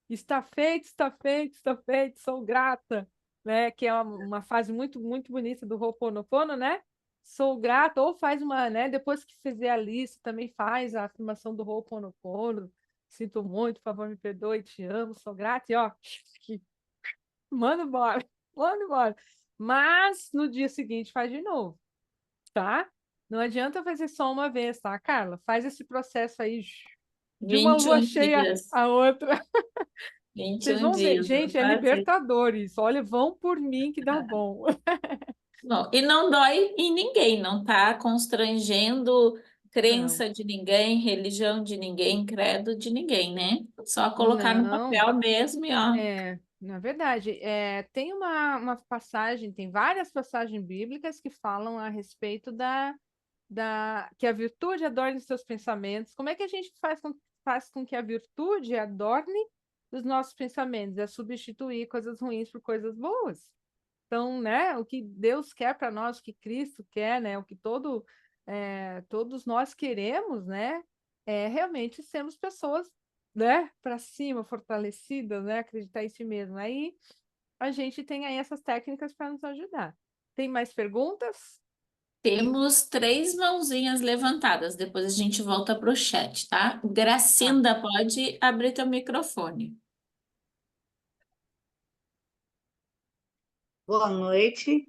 A: Está feito, está feito, está feito, sou grata, né? Que é uma fase muito, muito bonita do Ho'oponopono, né? Sou grata, ou faz uma, né? Depois que fizer a lista, também faz a afirmação do Ho'oponopono. Sinto muito, por favor, me perdoe, te amo, sou grata, e ó, manda embora, manda embora. Mas no dia seguinte faz de novo, tá? Não adianta fazer só uma vez, tá, Carla? Faz esse processo aí de uma
B: vinte e
A: lua
B: um
A: cheia
B: dias.
A: a outra.
B: vinte e
A: Vocês
B: um
A: vão ver.
B: dias, vou
A: Gente, é
B: fazer.
A: libertadores. Olha, vão por mim que dá bom.
B: Não, e não dói em ninguém, não está constrangendo
A: Não,
B: crença de ninguém, religião de ninguém, credo de ninguém, né? Só colocar no
A: não.
B: papel mesmo e ó.
A: Na verdade, tem uma passagem, tem várias passagens bíblicas que falam a respeito que a virtude adorne os seus pensamentos. Como é que a gente faz com que a virtude adorne os nossos pensamentos? É substituir coisas ruins por coisas boas. Então, né, o que Deus quer para nós, o que Cristo quer, né, o que todos nós queremos, né, é realmente sermos pessoas, né, para cima, fortalecidas, né, acreditar em si mesmo. Aí a gente tem aí essas técnicas para nos ajudar. Tem mais perguntas?
B: Temos três mãozinhas levantadas, depois a gente volta para o chat, tá?
A: Tá.
B: Gracinda, pode abrir teu microfone.
D: Boa noite,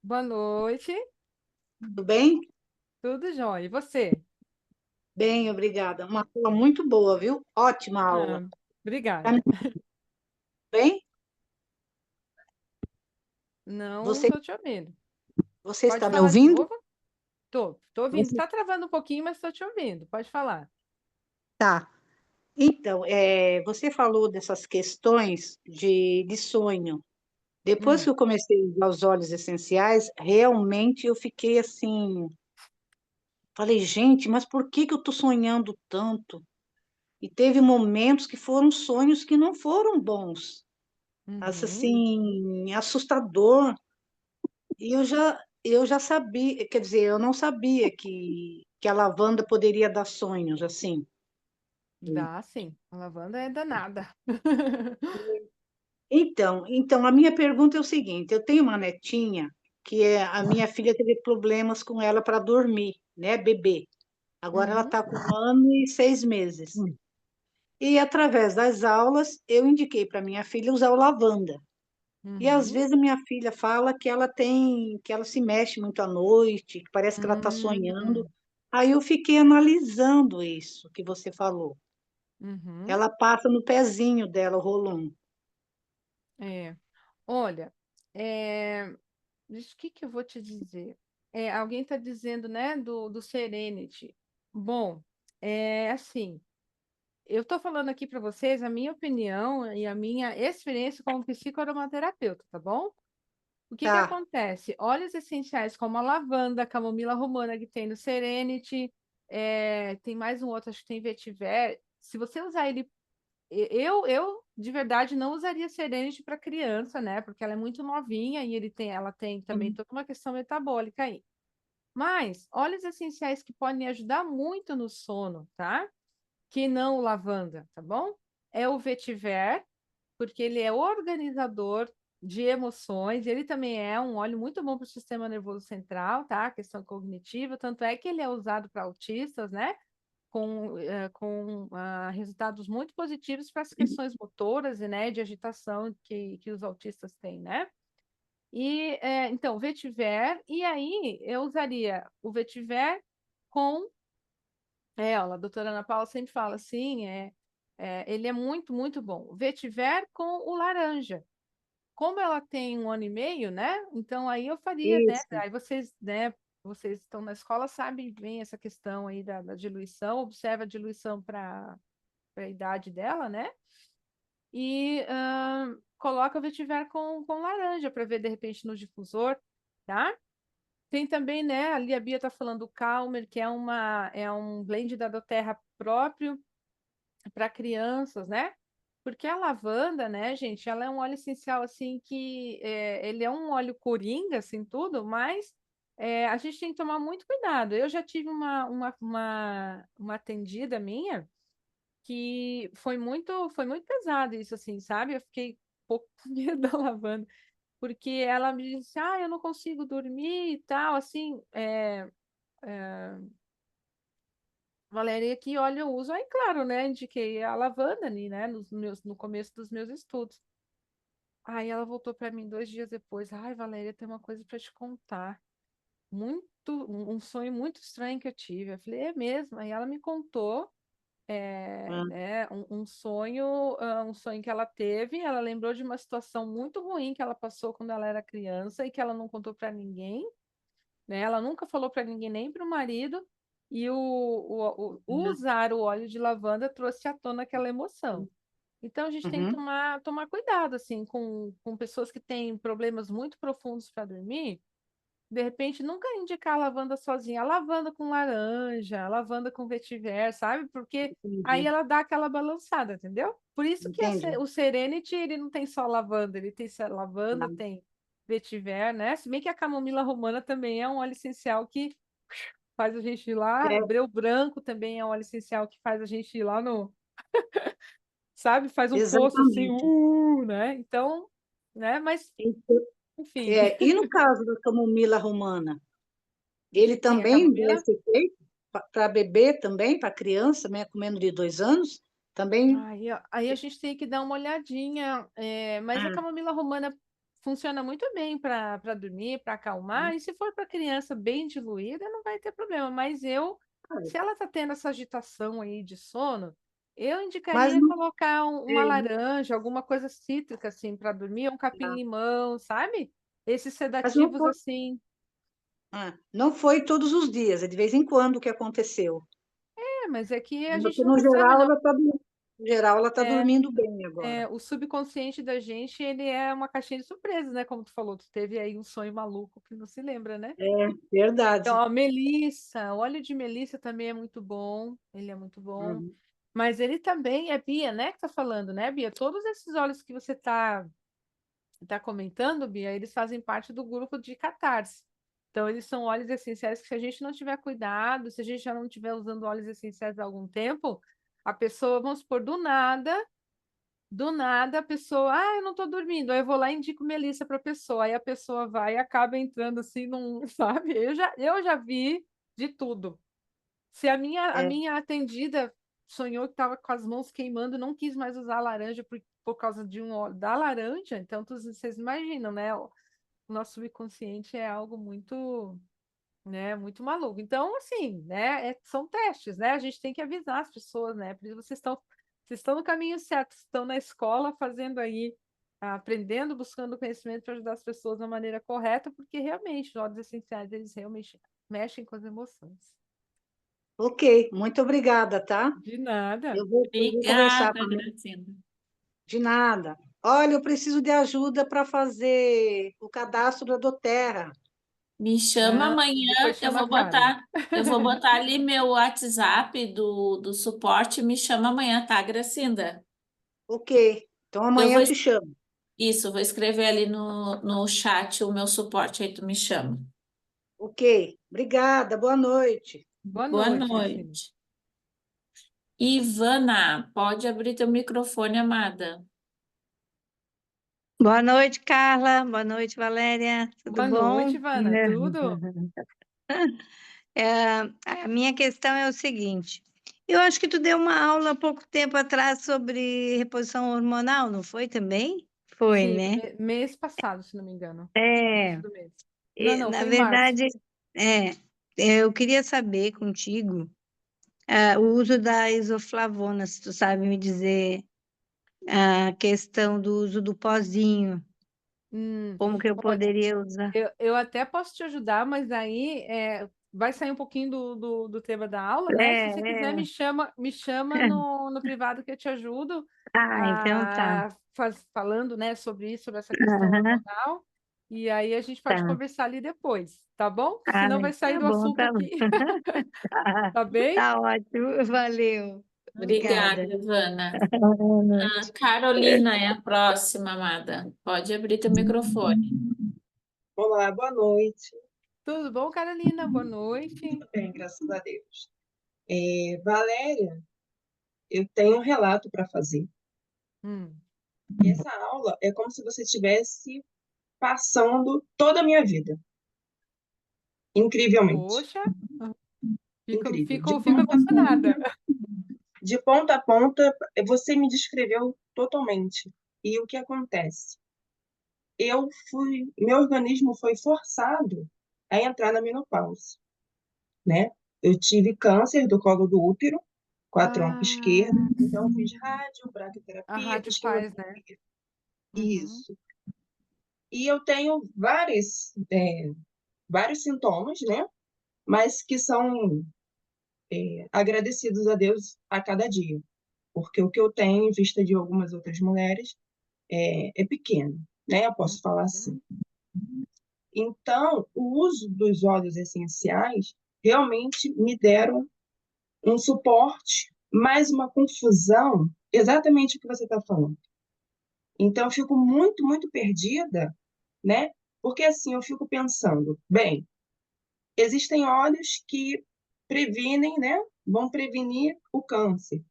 A: Boa noite,
D: tudo bem?
A: tudo jóia. E você?
D: Bem, obrigada. Uma aula muito boa, viu? Ótima aula.
A: Ah,
D: Tá
A: obrigada.
D: me bem?
A: Não
D: Você,
A: estou te ouvindo.
D: você
A: Pode
D: está me
A: falar de
D: ouvindo?
A: novo? Tô ouvindo.
D: Você
A: Está travando um pouquinho, mas estou te ouvindo. Pode falar.
D: tá. Então, você falou dessas questões de sonho. Depois que
A: Hum,
D: eu comecei a usar os óleos essenciais, realmente eu fiquei assim, falei, gente, mas por que que eu estou sonhando tanto? E teve momentos que foram sonhos que não foram bons.
A: uhum.
D: Assim, assustador. E eu já sabia, quer dizer, eu não sabia que a lavanda poderia dar sonhos, assim.
A: Dá, sim. A lavanda é danada.
D: Então, a minha pergunta é o seguinte: eu tenho uma netinha a minha filha teve problemas com ela para dormir, né, bebê. Agora ela
A: Uhum,
D: está com 1 ano e 6 meses. E através das aulas, eu indiquei para minha filha usar o lavanda. E às
A: uhum,
D: vezes a minha filha fala que ela se mexe muito à noite, que parece que ela está sonhando.
A: uhum,
D: Aí eu fiquei analisando isso que você falou.
A: uhum.
D: Ela passa no pezinho dela, o rolon.
A: É. Olha, é, o que eu vou te dizer? Alguém está dizendo, né, do Serenity. Bom, assim, eu estou falando aqui para vocês a minha opinião e a minha experiência como psicoaromaterapeuta, tá bom? O que que
D: Tá.
A: acontece? Óleos essenciais como a lavanda, a camomila romana que tem no Serenity, tem mais um outro, acho que tem vetiver. Se você usar ele, eu de verdade não usaria Serenity para criança, né? Porque ela é muito novinha e ela tem também toda uma questão metabólica aí. Mas óleos essenciais que podem ajudar muito no sono, tá? Que não o lavanda, tá bom? É o vetiver, porque ele é organizador de emoções, ele também é um óleo muito bom para o sistema nervoso central, tá? Questão cognitiva, tanto é que ele é usado para autistas, né? Com resultados muito positivos para as questões motoras e, né, de agitação que os autistas têm, né? Então, vetiver, e aí eu usaria o vetiver com A doutora Ana Paula sempre fala assim, ele é muito, muito bom. O vetiver com o laranja. Como ela tem 1 ano e meio, né? Então aí eu faria, né?
D: Isso.
A: Aí vocês, né? Vocês estão na escola, sabem bem essa questão aí da diluição, observa a diluição para a idade dela, né? E coloca o vetiver com laranja para ver de repente no difusor, tá? Tem também, né? Ali a Bia está falando o Calmer, que é um blend da Doterra próprio para crianças, né? Porque a lavanda, né, gente, ela é um óleo essencial, assim, que ele é um óleo coringa, assim, tudo, mas a gente tem que tomar muito cuidado. Eu já tive uma atendida minha que foi muito pesado isso, assim, sabe? Eu fiquei um pouco com medo da lavanda, porque ela me disse, eu não consigo dormir e tal, assim, Valéria, que olha, eu uso, aí claro, né, indiquei a lavanda ali, né, no começo dos meus estudos. Aí ela voltou para mim 2 dias depois, ai, Valéria, tem uma coisa para te contar, um sonho muito estranho que eu tive. Eu falei, é mesmo? Aí ela me contou,
D: Ah,
A: né, um sonho que ela teve, ela lembrou de uma situação muito ruim que ela passou quando ela era criança e que ela não contou para ninguém, né? Ela nunca falou para ninguém, nem para o marido, e o usar o óleo de lavanda trouxe à tona aquela emoção. Então, a gente tem que
D: uhum.
A: tomar cuidado, assim, com pessoas que têm problemas muito profundos para dormir. De repente, nunca indicar a lavanda sozinha, a lavanda com laranja, a lavanda com vetiver, sabe? Porque aí
D: Entendi,
A: ela dá aquela balançada, entendeu? Por isso que
D: entendi.
A: o Serenity, ele não tem só lavanda, ele tem lavanda,
D: Tá.
A: tem vetiver, né? Se bem que a camomila romana também é um óleo essencial que faz a gente ir lá,
D: É,
A: breu branco também é um óleo essencial que faz a gente ir lá no, sabe? Faz um poço assim,
D: exatamente.
A: né? Então, né? Mas,
D: Então,
A: enfim,
D: e no caso da camomila romana, ele
A: sim, a
D: também deve
A: camomila.
D: ser feito para bebê também, para criança, né, com menos de 2 anos, também.
A: Aí a gente tem que dar uma olhadinha, mas a
D: Ah,
A: camomila romana funciona muito bem para dormir, para acalmar, e se for para criança bem diluída, não vai ter problema. Mas se ela está tendo essa agitação aí de sono, eu
D: mas
A: indicaria
D: não,
A: colocar
D: é,
A: uma laranja, alguma coisa cítrica assim para dormir, um capim-limão, sabe? Esses
D: mas não
A: sedativos
D: foi,
A: assim.
D: não foi todos os dias, é de vez em quando que aconteceu.
A: Mas é que a gente
D: Porque no
A: nunca sabe,
D: geral
A: não.
D: ela está no geral ela tá
A: É,
D: dormindo bem agora.
A: o subconsciente da gente, ele é uma caixinha de surpresas, né? Como tu falou, tu teve aí um sonho maluco que não se lembra, né?
D: É
A: Então,
D: verdade.
A: ó, melissa, o óleo de melissa também é muito bom, ele é muito bom.
D: Uhum.
A: Mas ele também é Bia, né, que tá falando, né, Bia? Todos esses óleos que você tá comentando, Bia, eles fazem parte do grupo de Catarse. Então, eles são óleos essenciais que, se a gente não tiver cuidado, se a gente já não estiver usando óleos essenciais há algum tempo, a pessoa, vamos supor, do nada a pessoa, eu não tô dormindo, aí eu vou lá e indico Melissa para a pessoa, aí a pessoa vai e acaba entrando assim num, sabe? Eu já vi de tudo. Se a
D: É,
A: minha atendida sonhou que estava com as mãos queimando, não quis mais usar a laranja por causa de um óleo da laranja, então vocês imaginam, né? O nosso subconsciente é algo muito, né, muito maluco. Então, assim, né, são testes, né? A gente tem que avisar as pessoas, né? Por isso vocês estão no caminho certo, estão na escola fazendo aí, aprendendo, buscando conhecimento para ajudar as pessoas da maneira correta, porque realmente os óleos essenciais, eles realmente mexem com as emoções.
D: ok, muito obrigada, tá?
A: De nada.
D: Eu vou conversar com
B: Obrigada,
D: a minha.
B: Gracinda.
D: De nada. Olha, eu preciso de ajuda para fazer o cadastro da Doterra.
B: Me chama
A: Depois
B: amanhã, eu
A: chama a
B: vou
A: Carla.
B: botar, eu vou botar ali meu WhatsApp do suporte, me chama amanhã, tá, Gracinda?
D: Ok, então
B: Eu
D: amanhã
B: vou,
D: eu te chamo.
B: isso, vou escrever ali no chat o meu suporte, aí tu me chama.
D: Ok, obrigada, boa noite.
A: Boa
B: Boa
A: noite, Gracinha.
B: noite. Ivana, pode abrir teu microfone, amada.
C: Boa noite, Carla. Boa noite, Valéria. Tudo
A: Boa
C: bom?
A: noite, Ivana. Tudo?
C: É, a minha questão é o seguinte: eu acho que tu deu uma aula há pouco tempo atrás sobre reposição hormonal, não foi também? Foi,
A: Sim,
C: né?
A: mês passado, se não me engano.
C: É,
A: Início do mês. Não, não,
C: na
A: foi em março.
C: verdade, é, eu queria saber contigo. o uso da isoflavona, se tu sabe me dizer a questão do uso do pozinho,
A: Hum,
C: como que eu
A: olha,
C: poderia usar?
A: eu até posso te ajudar, mas aí vai sair um pouquinho do tema da aula, né? Se você quiser,
C: É.
A: me chama no privado que eu te ajudo
C: Então tá.
A: falando, né, sobre isso, sobre essa questão
C: Aham,
A: hormonal, e aí a gente pode
C: tá.
A: conversar ali depois, tá bom? Senão vai sair
C: Tá
A: do
C: bom,
A: assunto
C: tá bom.
A: aqui,
C: Tá,
A: tá bem?
C: tá ótimo, valeu.
B: Obrigada,
C: Obrigada.
B: Ivana.
C: Boa
B: A
C: noite.
B: Carolina é a próxima, amada. Pode abrir teu microfone.
E: Olá, boa noite.
A: Tudo bom, Carolina? Boa noite.
E: Tudo bem, graças a Deus. Valéria, eu tenho um relato para fazer.
A: Hum,
E: E essa aula é como se você estivesse passando toda a minha vida. Incrivelmente.
A: poxa,
E: Incrível.
A: fico emocionada.
E: De ponta a ponta, você me descreveu totalmente. E o que acontece? Meu organismo foi forçado a entrar na menopausa, né? Eu tive câncer do colo do útero, com a trompa
A: Ah,
E: esquerda, então eu fiz
A: sim.
E: rádio,
A: A
E: braquiterapia,
A: rádio
E: fiz
A: faz, né?
E: quimioterapia.
A: Uhum.
E: Isso. E eu tenho vários sintomas, né? Mas que são agradecidos a Deus a cada dia. Porque o que eu tenho, em vista de algumas outras mulheres, é pequeno, né? Eu posso falar assim.
A: Uhum.
E: Então, o uso dos óleos essenciais realmente me deram um suporte, mais uma confusão, exatamente o que você está falando. Então, eu fico muito, muito perdida, né? Porque assim, eu fico pensando, bem, existem óleos que previnem, né? Vão prevenir o câncer.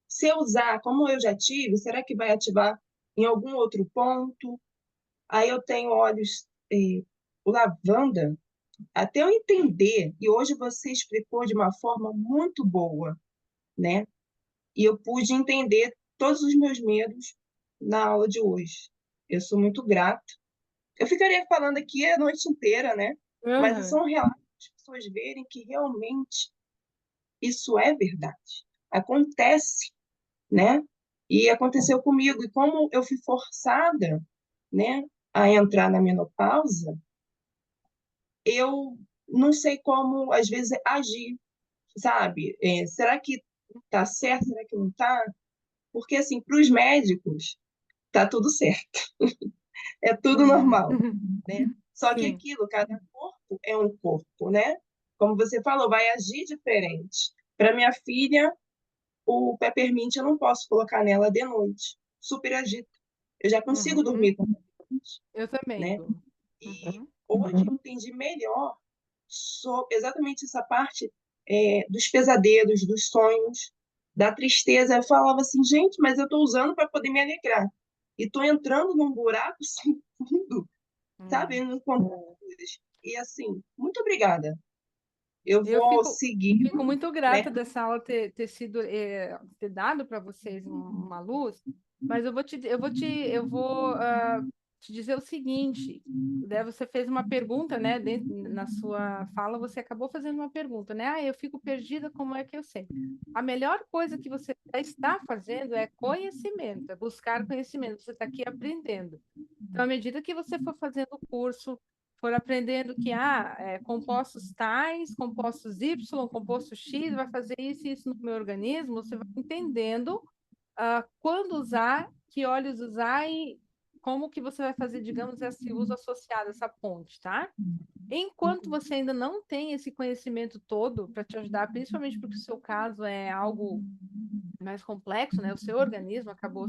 E: Se eu usar, como eu já tive, será que vai ativar em algum outro ponto? Aí eu tenho óleos, o lavanda, até eu entender, e hoje você explicou de uma forma muito boa, né? E eu pude entender todos os meus medos na aula de hoje. Eu sou muito grata. Eu ficaria falando aqui a noite inteira, né? Mas
A: Uhum.
E: são relatos para as pessoas verem que realmente isso é verdade. Acontece, né? E aconteceu comigo. E como eu fui forçada, né, a entrar na menopausa, eu não sei como, às vezes, agir, sabe? Será que tá certo? Será que não tá? Porque, assim, para os médicos, tá tudo certo. É tudo
A: Uhum.
E: normal, né? Só que
A: Sim.
E: aquilo, cada corpo é um corpo, né? Como você falou, vai agir diferente. Para minha filha, o peppermint eu não posso colocar nela de noite. Super agita. Eu já consigo
A: Uhum.
E: dormir com peppermint,
A: Eu também
E: né?
A: dou.
E: E
A: Uhum.
E: hoje eu entendi melhor sobre exatamente essa parte dos pesadelos, dos sonhos, da tristeza. Eu falava assim, gente, mas eu estou usando para poder me alegrar. E estou entrando num buraco sem fundo, sabe?
A: Uhum.
E: Não encontro coisas. E assim, muito obrigada. Eu
A: Eu
E: vou seguir,
A: fico muito
E: né?
A: grata dessa aula ter sido ter dado para vocês uma luz, mas eu vou te dizer o seguinte, né, você fez uma pergunta, né, na sua fala você acabou fazendo uma pergunta, né? Ah, eu fico perdida, como é que eu sei? A melhor coisa que você está fazendo é conhecimento, é buscar conhecimento. Você está aqui aprendendo. Então, à medida que você for fazendo o curso, for aprendendo que compostos tais, compostos Y, composto X, vai fazer isso e isso no meu organismo, você vai entendendo quando usar, que óleos usar e como que você vai fazer, digamos, esse uso associado, essa ponte, tá? Enquanto você ainda não tem esse conhecimento todo para te ajudar, principalmente porque o seu caso é algo mais complexo, né? O seu organismo acabou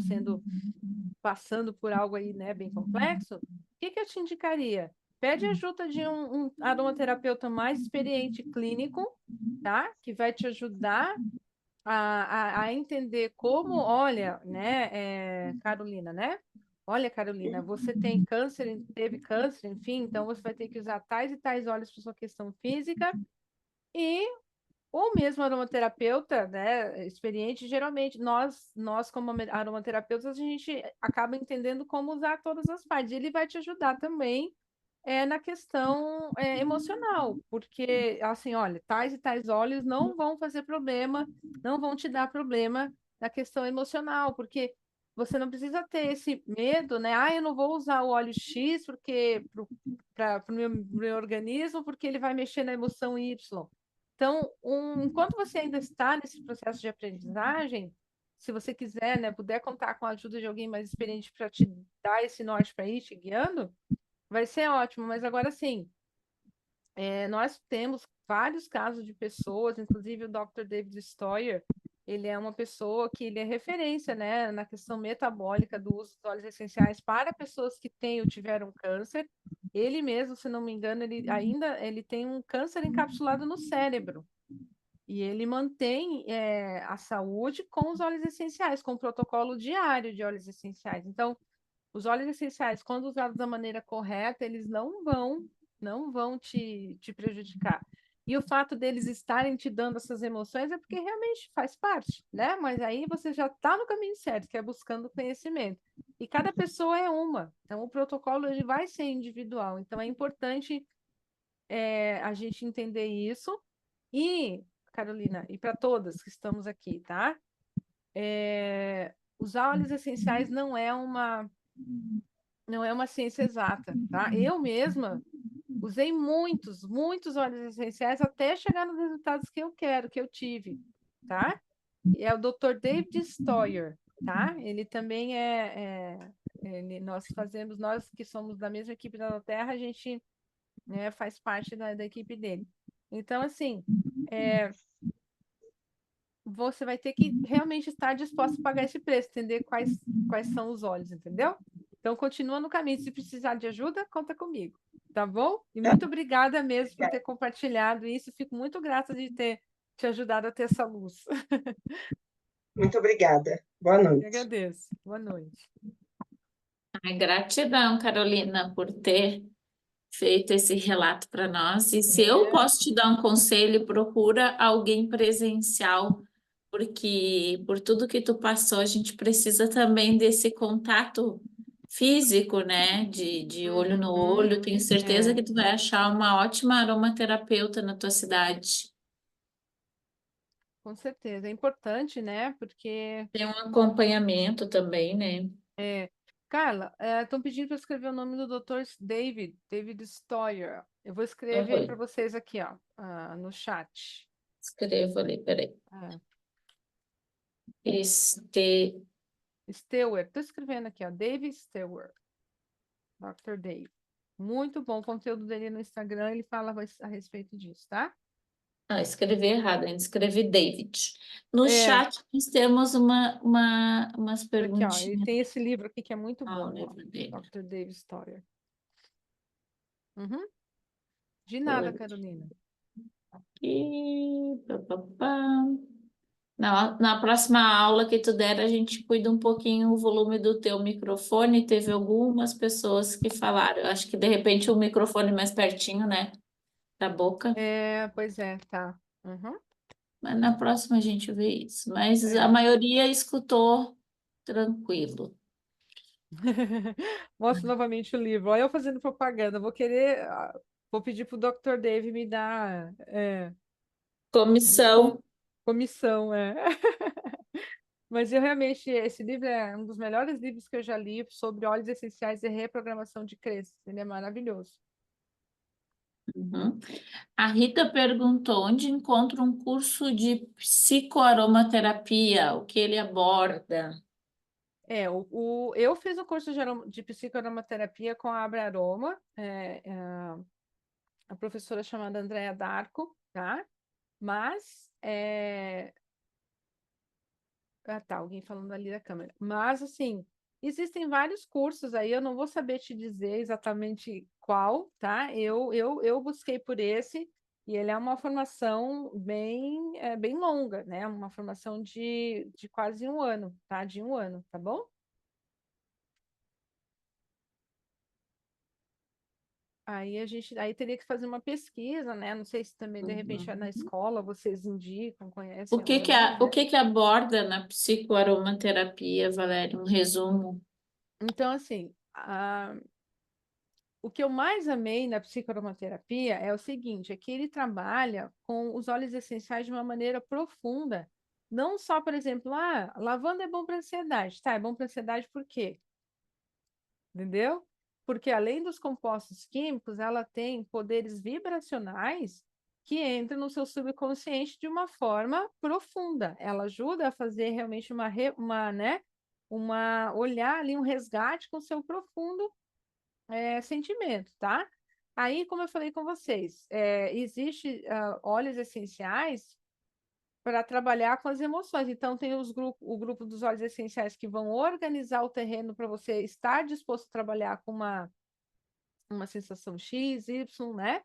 A: passando por algo aí, né, bem complexo, o que que eu te indicaria? Pede ajuda de um aromaterapeuta mais experiente clínico, tá? Que vai te ajudar a entender como, olha, né, Carolina, né? Olha, Carolina, você tem câncer, teve câncer, enfim, então você vai ter que usar tais e tais óleos para sua questão física e ou mesmo aromaterapeuta, né, experiente, geralmente nós como aromaterapeutas, a gente acaba entendendo como usar todas as partes. Ele vai te ajudar também é na questão emocional, porque, assim, olha, tais e tais óleos não vão fazer problema, não vão te dar problema na questão emocional, porque você não precisa ter esse medo, né? Ah, eu não vou usar o óleo X porque para o meu organismo, porque ele vai mexer na emoção Y. Então, enquanto você ainda está nesse processo de aprendizagem, se você quiser, né, puder contar com a ajuda de alguém mais experiente para te dar esse norte para ir te guiando, vai ser ótimo, mas agora sim, nós temos vários casos de pessoas, inclusive o Dr. David Stoyer, ele é uma pessoa que ele é referência, né, na questão metabólica do uso dos óleos essenciais para pessoas que têm ou tiveram câncer. Ele mesmo, se não me engano, ele tem um câncer encapsulado no cérebro. E ele mantém a saúde com os óleos essenciais, com o protocolo diário de óleos essenciais. Então, os óleos essenciais, quando usados da maneira correta, eles não vão te prejudicar. E o fato deles estarem te dando essas emoções é porque realmente faz parte, né? Mas aí você já está no caminho certo, que é buscando conhecimento. E cada pessoa é uma. Então, o protocolo ele vai ser individual. Então, é importante a gente entender isso. E, Carolina, e para todas que estamos aqui, tá? Os óleos essenciais não é uma ciência exata, tá? Eu mesma usei muitos, muitos óleos essenciais até chegar nos resultados que eu quero, que eu tive, tá? É o Dr. David Stoyer, tá? Ele também nós que somos da mesma equipe da Terra, a gente, né, faz parte da equipe dele. Então, assim, você vai ter que realmente estar disposto a pagar esse preço, entender quais são os óleos, entendeu? Então, continua no caminho. Se precisar de ajuda, conta comigo, tá bom? E muito obrigada mesmo por ter compartilhado isso. Fico muito grata de ter te ajudado a ter essa luz.
E: Muito obrigada. Boa
A: Eu
E: noite.
A: agradeço. Boa noite.
B: Ai, gratidão, Carolina, por ter feito esse relato para nós. E se eu posso te dar um conselho, procura alguém presencial, porque por tudo que tu passou, a gente precisa também desse contato físico, né? De olho no olho. Tenho certeza que tu vai achar uma ótima aromaterapeuta na tua cidade.
A: Com certeza. É importante, né? Porque,
B: Tem um acompanhamento também, né?
A: Carla, estão pedindo para eu escrever o nome do Dr. David Stoyer. Eu vou escrever para
B: Eu
A: vocês aqui, ó, no chat.
B: escrevo ali, peraí.
A: Ah,
B: Este
A: Steuer, estou escrevendo aqui, ó, David Steuer, Dr. Dave. Muito bom o conteúdo dele no Instagram, ele fala a respeito disso, tá?
B: escrevi errado, ainda escrevi David. No
A: É,
B: chat nós temos umas
A: aqui, ó, ele
B: perguntinhas.
A: tem esse livro aqui que é muito
B: Ah, o
A: bom, ó,
B: livro dele.
A: Dr. Dave Stoyer. Uhum. De
B: Vou
A: nada,
B: ler
A: Carolina.
B: aqui. Pá, pá, pá. Na próxima aula que tu der, a gente cuida um pouquinho o volume do teu microfone. Teve algumas pessoas que falaram. Eu acho que de repente o microfone mais pertinho, né? Da boca.
A: Pois é, tá. Uhum.
B: Mas na próxima a gente vê isso. Mas a
A: É.
B: maioria escutou tranquilo.
A: Mostro novamente o livro. Olha eu fazendo propaganda. Vou pedir para o Dr. Dave me dar
B: Comissão.
A: comissão, Mas eu realmente, esse livro é um dos melhores livros que eu já li sobre óleos essenciais e reprogramação de crenças. Ele é maravilhoso.
B: Uhum. A Rita perguntou onde encontra um curso de psicoaromaterapia, o que ele aborda.
A: Eu fiz o curso de psicoaromaterapia com a Abra Aroma, a professora chamada Andrea Darko, tá? Mas, tá, alguém falando ali da câmera. Mas, assim, existem vários cursos aí, eu não vou saber te dizer exatamente qual, tá? Eu busquei por esse, e ele é uma formação bem longa, né? Uma formação de quase um ano, tá? De um ano, tá bom? Aí teria que fazer uma pesquisa, né? Não sei se também, de repente, na escola vocês indicam, conhecem alguém,
B: O
A: né?
B: que que aborda na psicoaromaterapia, Valéria? Um resumo.
A: Então, assim, O que eu mais amei na psicoaromaterapia é o seguinte, é que ele trabalha com os óleos essenciais de uma maneira profunda. Não só, por exemplo, lavanda é bom para ansiedade. Tá, é bom para ansiedade por quê? Entendeu? Porque além dos compostos químicos, ela tem poderes vibracionais que entram no seu subconsciente de uma forma profunda. Ela ajuda a fazer realmente olhar ali um resgate com o seu profundo sentimento, tá? Aí, como eu falei com vocês, existe óleos essenciais para trabalhar com as emoções. Então, tem o grupo dos óleos essenciais que vão organizar o terreno para você estar disposto a trabalhar com uma sensação X, Y, né?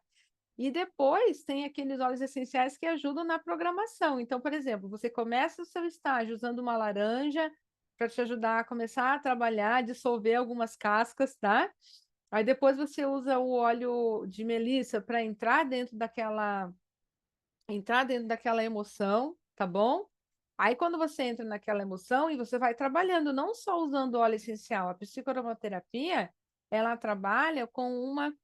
A: E depois tem aqueles óleos essenciais que ajudam na programação. Então, por exemplo, você começa o seu estágio usando uma laranja para te ajudar a começar a trabalhar, dissolver algumas cascas, tá? Aí depois você usa o óleo de melissa para entrar dentro daquela emoção, tá bom? Aí quando você entra naquela emoção e você vai trabalhando não só usando óleo essencial, a psicoaromaterapia, ela trabalha com uma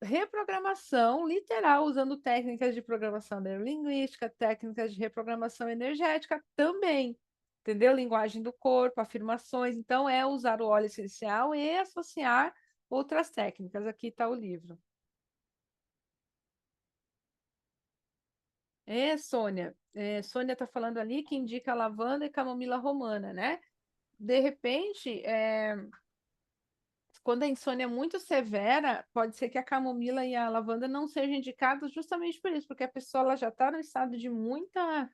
A: reprogramação literal, usando técnicas de programação neurolinguística, técnicas de reprogramação energética também, entendeu? Linguagem do corpo, afirmações. Então, é usar o óleo essencial e associar outras técnicas. Aqui está o livro. Sônia. Sônia está falando ali que indica lavanda e camomila romana, né? De repente, quando a insônia é muito severa, pode ser que a camomila e a lavanda não sejam indicadas justamente por isso, porque a pessoa ela já está no estado de muita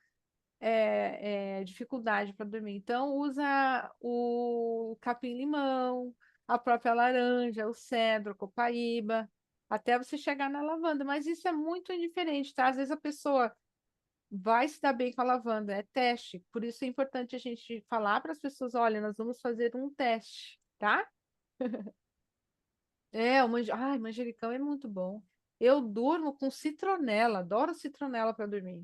A: dificuldade para dormir. Então, usa o capim-limão, a própria laranja, o cedro, a copaíba, até você chegar na lavanda. Mas isso é muito indiferente, tá? Às vezes a pessoa vai se dar bem com a lavanda, é teste. Por isso é importante a gente falar para as pessoas, olha, nós vamos fazer um teste, tá? Ai, manjericão é muito bom. Eu durmo com citronela, adoro citronela para dormir.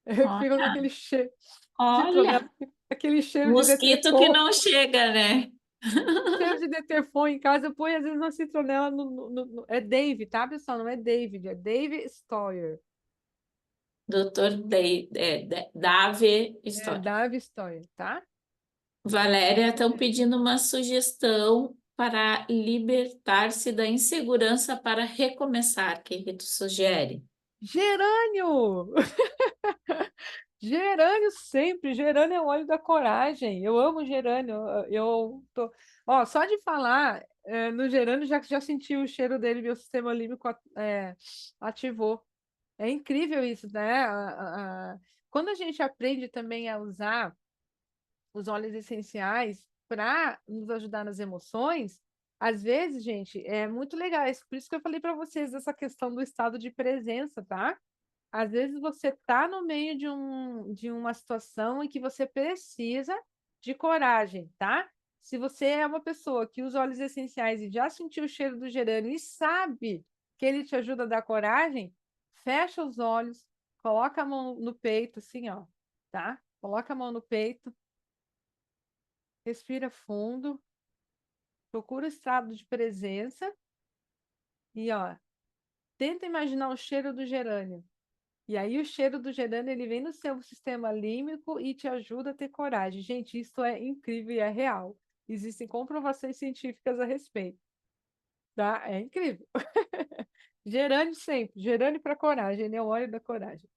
A: Fica com aquele cheiro, citronela,
B: Olha,
A: aquele cheiro de
B: mosquito que
A: detergente,
B: não chega, né?
A: cheiro de detergente em casa, eu ponho às vezes uma citronela é Dave, tá, pessoal? Não é David, é Dave Stoyer.
B: Doutor Dave
A: É
B: História.
A: Dave Stoyer, tá?
B: Valéria, estão pedindo uma sugestão para libertar-se da insegurança para recomeçar. O que tu sugere?
A: Gerânio! Gerânio sempre, gerânio é o óleo da coragem. Eu amo gerânio. Ó, só de falar no gerânio já senti o cheiro dele, meu sistema límbico ativou. É incrível isso, né? Quando a gente aprende também a usar os óleos essenciais para nos ajudar nas emoções, às vezes, gente, é muito legal. Por isso que eu falei para vocês essa questão do estado de presença, tá? Às vezes você está no meio de uma situação em que você precisa de coragem, tá? Se você é uma pessoa que usa óleos essenciais e já sentiu o cheiro do gerânio e sabe que ele te ajuda a dar coragem, fecha os olhos, coloca a mão no peito, assim, ó, tá? Coloca a mão no peito, respira fundo, procura o estado de presença e, ó, tenta imaginar o cheiro do gerânio. E aí o cheiro do gerânio ele vem no seu sistema límbico e te ajuda a ter coragem. Gente, isso é incrível e é real. Existem comprovações científicas a respeito. Tá? É incrível. Gerânio sempre. Gerânio para coragem. Ele é o óleo da coragem.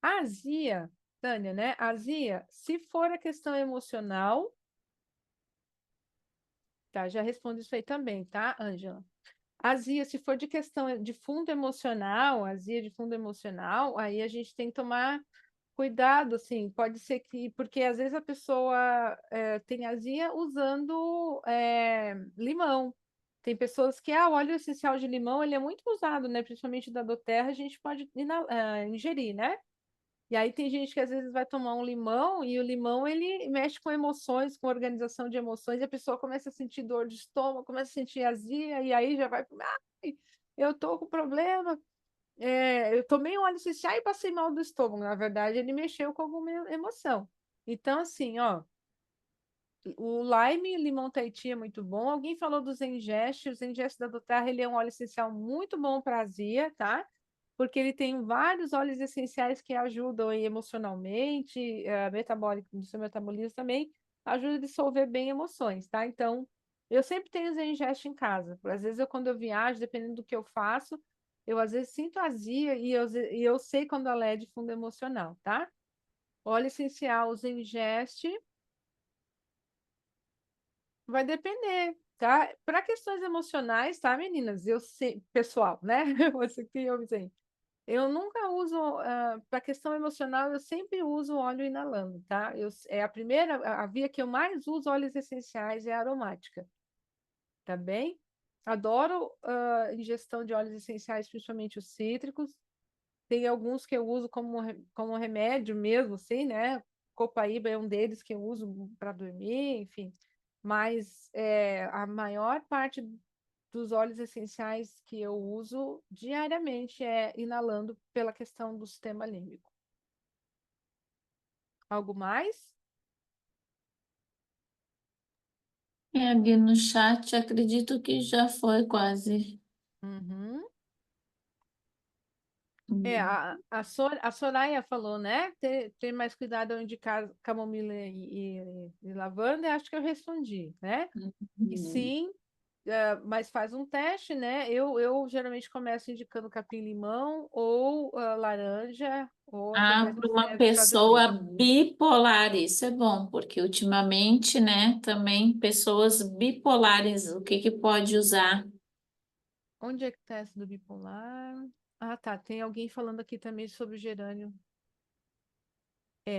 A: A azia, Tânia, né? A azia, se for a questão emocional... Tá, já respondo isso aí também, tá, Ângela? Azia, se for de questão de fundo emocional, azia de fundo emocional, aí a gente tem que tomar cuidado, assim, pode ser que, porque às vezes a pessoa tem azia usando limão. Tem pessoas que, o óleo essencial de limão, ele é muito usado, né? Principalmente da doTERRA, a gente pode ingerir, né? E aí tem gente que às vezes vai tomar um limão e o limão ele mexe com emoções, com organização de emoções, e a pessoa começa a sentir dor de estômago, começa a sentir azia, e aí já vai, eu tô com problema, eu tomei um óleo essencial e passei mal do estômago. Na verdade, ele mexeu com alguma emoção. Então, assim, ó, o Lime Limão Tahiti é muito bom. Alguém falou do Zengest. O Zengest da Doterra, ele é um óleo essencial muito bom para azia, tá? Porque ele tem vários óleos essenciais que ajudam aí emocionalmente, metabólico, no seu metabolismo também, ajuda a dissolver bem emoções, tá? Então, eu sempre tenho Zengest em casa. Às vezes, quando eu viajo, dependendo do que eu faço, eu às vezes sinto azia e eu sei quando ela é de fundo emocional, tá? Óleo essencial, Zengest. Vai depender, tá? Para questões emocionais, tá, meninas? Eu sei, pessoal, né? Você que ouve isso aí. Eu nunca uso, para questão emocional, eu sempre uso óleo inalando, tá? É a primeira, a via que eu mais uso óleos essenciais é a aromática, tá bem? Adoro ingestão de óleos essenciais, principalmente os cítricos. Tem alguns que eu uso como remédio mesmo, assim, né? Copaíba é um deles que eu uso para dormir, enfim. Mas a maior parte dos óleos essenciais que eu uso diariamente é inalando pela questão do sistema límbico. Algo mais?
B: Ali no chat, acredito que já foi quase.
A: Uhum.
B: Hum.
A: A Soraya falou, né? Ter mais cuidado ao indicar camomila e lavanda, acho que eu respondi, né? E sim, mas faz um teste, né? Eu geralmente começo indicando capim-limão ou laranja ou até
B: Ah,
A: mesmo
B: para uma
A: cedro para dormir.
B: pessoa bipolar, isso é bom, porque ultimamente, né, também pessoas bipolares, o que que pode usar?
A: Onde é que tá essa do bipolar? Ah, tá. Tem alguém falando aqui também sobre o gerânio.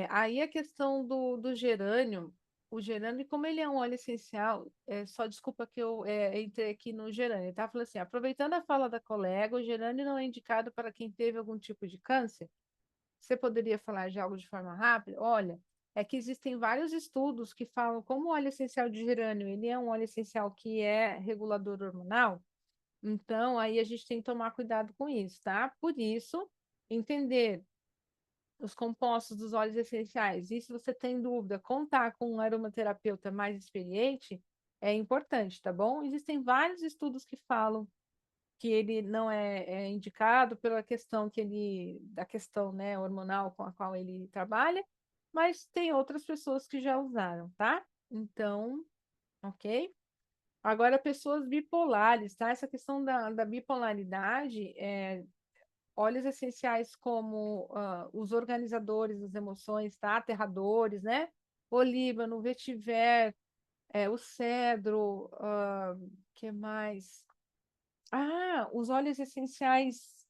A: Aí a questão do gerânio, o gerânio, como ele é um óleo essencial, só desculpa que eu entrei aqui no gerânio, tá? Falando assim, aproveitando a fala da colega, o gerânio não é indicado para quem teve algum tipo de câncer? Você poderia falar de algo de forma rápida? Olha, é que existem vários estudos que falam como o óleo essencial de gerânio, ele é um óleo essencial que é regulador hormonal, então aí a gente tem que tomar cuidado com isso, tá? Por isso, entender os compostos dos óleos essenciais. E se você tem dúvida, contar com um aromaterapeuta mais experiente é importante, tá bom? Existem vários estudos que falam que ele não é indicado pela questão da questão, né, hormonal com a qual ele trabalha, mas tem outras pessoas que já usaram, tá? Então, ok? Agora, pessoas bipolares, tá? Essa questão da bipolaridade, óleos essenciais como os organizadores das emoções, tá? Aterradores, né? Olíbano, vetiver, o cedro, que mais? Ah, os óleos essenciais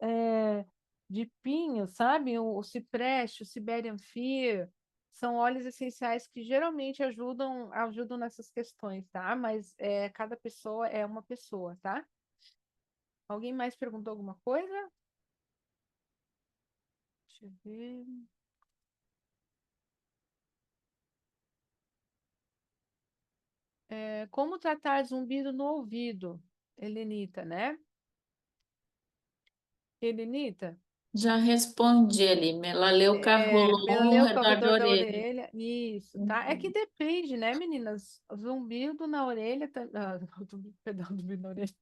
A: de pinho, sabe? O cipreste, o Siberian Fir, são óleos essenciais que geralmente ajudam nessas questões, tá? Mas cada pessoa é uma pessoa, tá? Alguém mais perguntou alguma coisa? Deixa eu ver. Como tratar zumbido no ouvido? Helenita, né? Helenita?
B: Já respondi ali, melaleuca rolou ao
A: Melaleuca ao
B: redor da
A: redor da
B: orelha.
A: orelha. Isso, tá? É que depende, né, meninas? Zumbido na orelha, perdão, zumbido na orelha.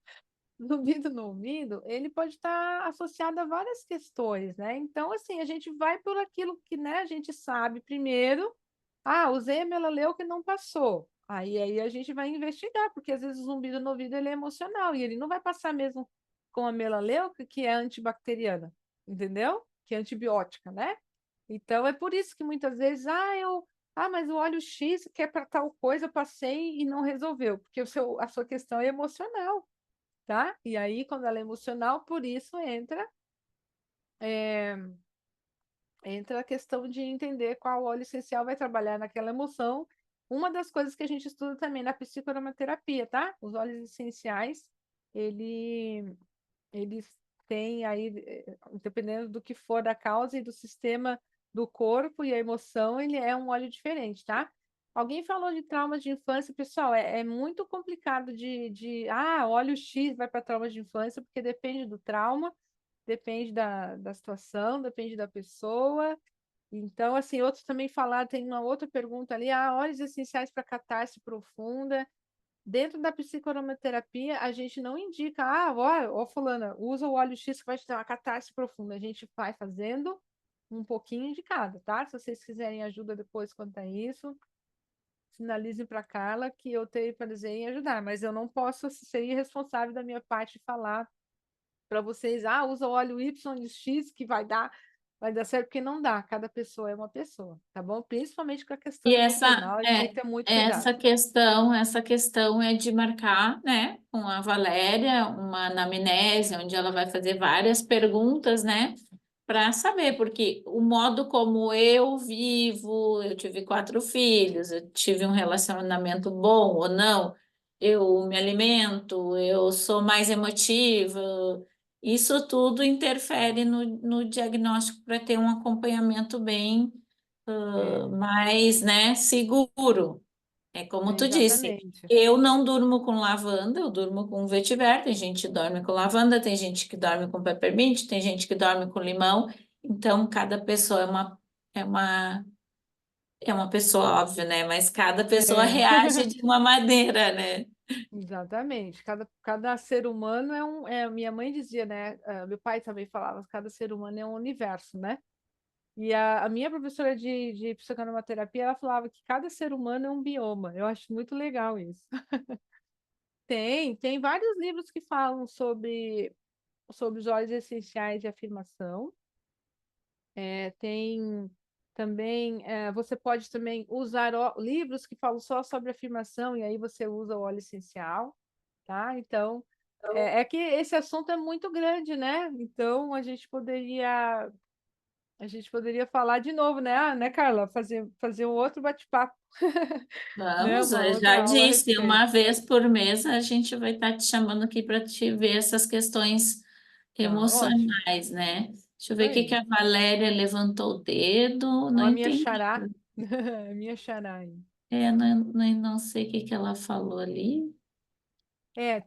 A: Zumbido no ouvido, ele pode estar associado a várias questões, né? Então, assim, a gente vai por aquilo que, né, a gente sabe primeiro. Ah, usei a melaleuca e não passou. Aí a gente vai investigar, porque às vezes o zumbido no ouvido ele é emocional e ele não vai passar mesmo com a melaleuca, que é antibacteriana, entendeu? Que é antibiótica, né? Então é por isso que muitas vezes, mas o óleo X que é para tal coisa, eu passei e não resolveu, porque a sua questão é emocional, tá? E aí, quando ela é emocional, por isso entra a questão de entender qual óleo essencial vai trabalhar naquela emoção. Uma das coisas que a gente estuda também na psicoaromaterapia, tá? Os óleos essenciais, eles têm aí, dependendo do que for da causa e do sistema do corpo e a emoção, ele é um óleo diferente, tá? Alguém falou de traumas de infância, pessoal, é muito complicado óleo X vai para traumas de infância, porque depende do trauma, depende da situação, depende da pessoa, Então, assim, outros também falaram, tem uma outra pergunta ali, óleos essenciais para catarse profunda. Dentro da psicoaromaterapia, a gente não indica, ó, fulana, usa o óleo X que vai te dar uma catarse profunda. A gente vai fazendo um pouquinho de cada, tá? Se vocês quiserem ajuda depois quanto a isso, sinalizem para Carla que eu tenho prazer em ajudar, mas eu não posso ser irresponsável da minha parte falar para vocês, usa o óleo Y e X que vai dar certo, porque não dá, cada pessoa é uma pessoa, tá bom? Principalmente com a questão
B: E essa
A: emocional, a gente tem que ter muito cuidado.
B: essa questão é de marcar, né, com a Valéria, uma anamnese, onde ela vai fazer várias perguntas, né, para saber, porque o modo como eu vivo, eu tive 4 filhos, eu tive um relacionamento bom ou não, eu me alimento, eu sou mais emotiva, isso tudo interfere no diagnóstico para ter um acompanhamento bem mais, né, seguro. É como tu disse,
A: Exatamente.
B: eu não durmo com lavanda, eu durmo com vetiver. Tem gente que dorme com lavanda, tem gente que dorme com peppermint, tem gente que dorme com limão. Então, cada pessoa é uma, é uma pessoa, óbvio, né? Mas cada pessoa
A: É.
B: reage de uma maneira, né?
A: Exatamente. Cada ser humano minha mãe dizia, né? Meu pai também falava, cada ser humano é um universo, né? E a minha professora de psiconomoterapia, ela falava que cada ser humano é um bioma. Eu acho muito legal isso. Tem vários livros que falam sobre os óleos essenciais de afirmação. Tem também, você pode também usar livros que falam só sobre afirmação, e aí você usa o óleo essencial, tá? Então, é que esse assunto é muito grande, né? Então, a gente poderia falar de novo, né? Né, Carla? Fazer um outro bate-papo, né?
B: Vamos,
A: Uma
B: eu já
A: outra aula a
B: disse,
A: respeito.
B: uma vez por mês a gente vai estar te chamando aqui para te ver essas questões
A: Tá ótimo.
B: emocionais, né? Deixa eu
A: Isso
B: ver o que que
A: aí.
B: a Valéria levantou o dedo,
A: Ó,
B: não
A: a minha
B: entendi.
A: xará. A minha xará aí.
B: Não sei o que que ela falou ali.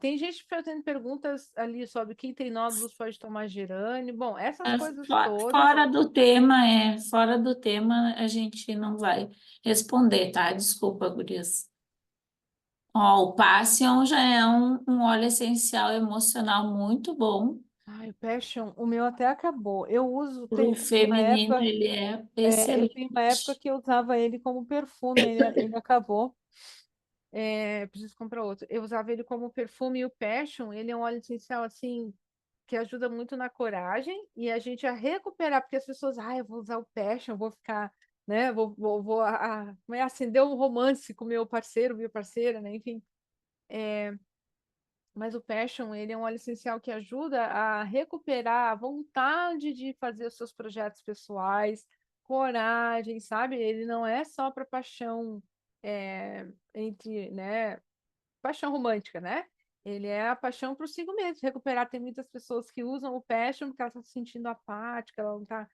A: Tem gente fazendo perguntas ali sobre quem tem nódulos pode tomar gerânio. Bom, essas
B: É,
A: coisas todas.
B: fora do tema, a gente não vai responder, tá? Desculpa, gurias. Ó, o Passion já é um óleo essencial emocional muito bom.
A: Ai, o Passion, o meu até acabou. Eu uso,
B: Para o
A: tem uma
B: feminino,
A: época,
B: ele é
A: eu tenho uma época
B: excelente.
A: que eu usava ele como perfume, ele acabou. Preciso comprar outro. Eu usava ele como perfume e o Passion, ele é um óleo essencial assim que ajuda muito na coragem e a gente a recuperar, porque as pessoas, eu vou usar o Passion, vou ficar, né, acender um romance com o meu parceiro, minha parceira, né, enfim. Mas o Passion, ele é um óleo essencial que ajuda a recuperar a vontade de fazer os seus projetos pessoais, coragem, sabe? Ele não é só para paixão né, paixão romântica, né? Ele é a paixão por si mesmo, recuperar. Tem muitas pessoas que usam o Passion porque ela está se sentindo apática, ela não está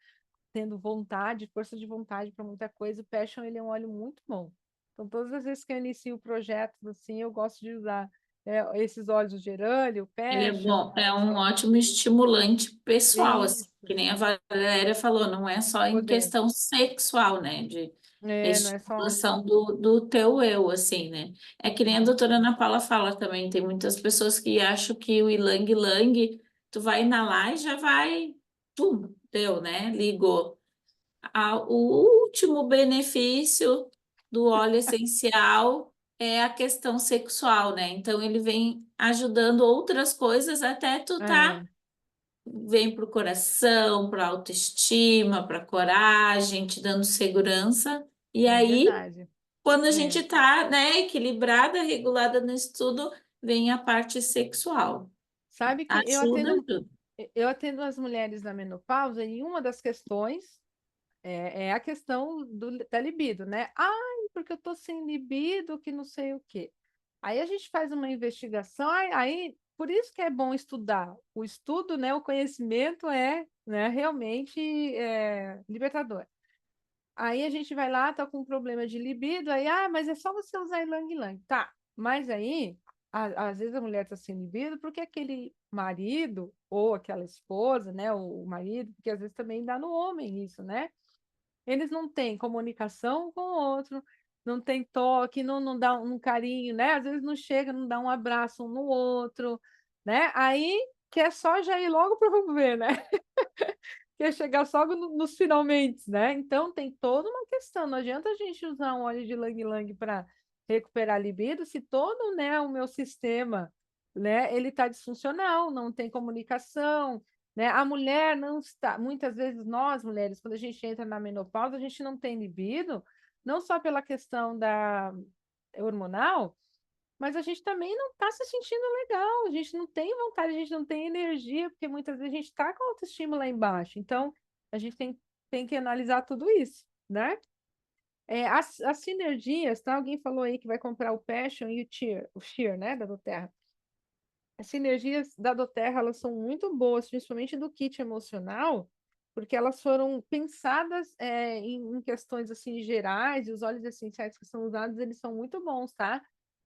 A: tendo vontade, força de vontade para muita coisa. O Passion, ele é um óleo muito bom. Então, todas as vezes que eu inicio projetos assim, eu gosto de usar esses óleos do gerânio, o
B: Ele é
A: Passion,
B: bom, é um ótimo estimulante pessoal, assim,
A: isso,
B: que nem a Valéria falou, não é só em
A: poder.
B: questão sexual, né? De
A: Não é só.
B: estimulação do teu eu, assim, né? É que nem a doutora Ana Paula fala também, tem muitas pessoas que acham que o ilang-ilang, tu vai inalar e já vai, pum, deu, né? Ligou. O último benefício do óleo essencial é a questão sexual, né? Então ele vem ajudando outras coisas até tu tá,
A: É,
B: vem para o coração, para autoestima, para coragem, te dando segurança. E
A: é
B: aí,
A: verdade.
B: quando a
A: É.
B: gente tá, né, equilibrada, regulada nisso tudo, vem a parte sexual.
A: Sabe que
B: Ajuda tudo.
A: eu atendo as mulheres na menopausa e uma das questões é a questão da libido, né? Ai, porque eu tô sem libido, que não sei o quê. Aí a gente faz uma investigação, aí por isso que é bom estudar. O estudo, né, o conhecimento né, realmente libertador. Aí a gente vai lá, tá com um problema de libido, aí, mas é só você usar ylang-ylang. Tá, mas aí, às vezes a mulher tá sem libido porque aquele marido ou aquela esposa, né, o marido, porque às vezes também dá no homem isso, né? eles não têm comunicação com o outro, não tem toque, não dá um carinho, né? Às vezes não chega, não dá um abraço um no outro, né? Aí que é só já ir logo para o ver, né? Que é chegar só nos finalmente, né? Então tem toda uma questão. Não adianta a gente usar um óleo de lang-lang para recuperar a libido se todo, né, o meu sistema, né, ele está disfuncional, não tem comunicação, né? A mulher não está, muitas vezes nós mulheres, quando a gente entra na menopausa, a gente não tem libido, não só pela questão da hormonal, mas a gente também não está se sentindo legal, a gente não tem vontade, a gente não tem energia, porque muitas vezes a gente está com a autoestima lá embaixo. Então, a gente tem que analisar tudo isso, né? As sinergias, tá? Alguém falou aí que vai comprar o Passion e o Cheer, né? Da doTERRA. As sinergias da doTERRA, elas são muito boas, principalmente do kit emocional, porque elas foram pensadas em questões assim gerais, e os óleos essenciais que são usados, eles são muito bons, tá?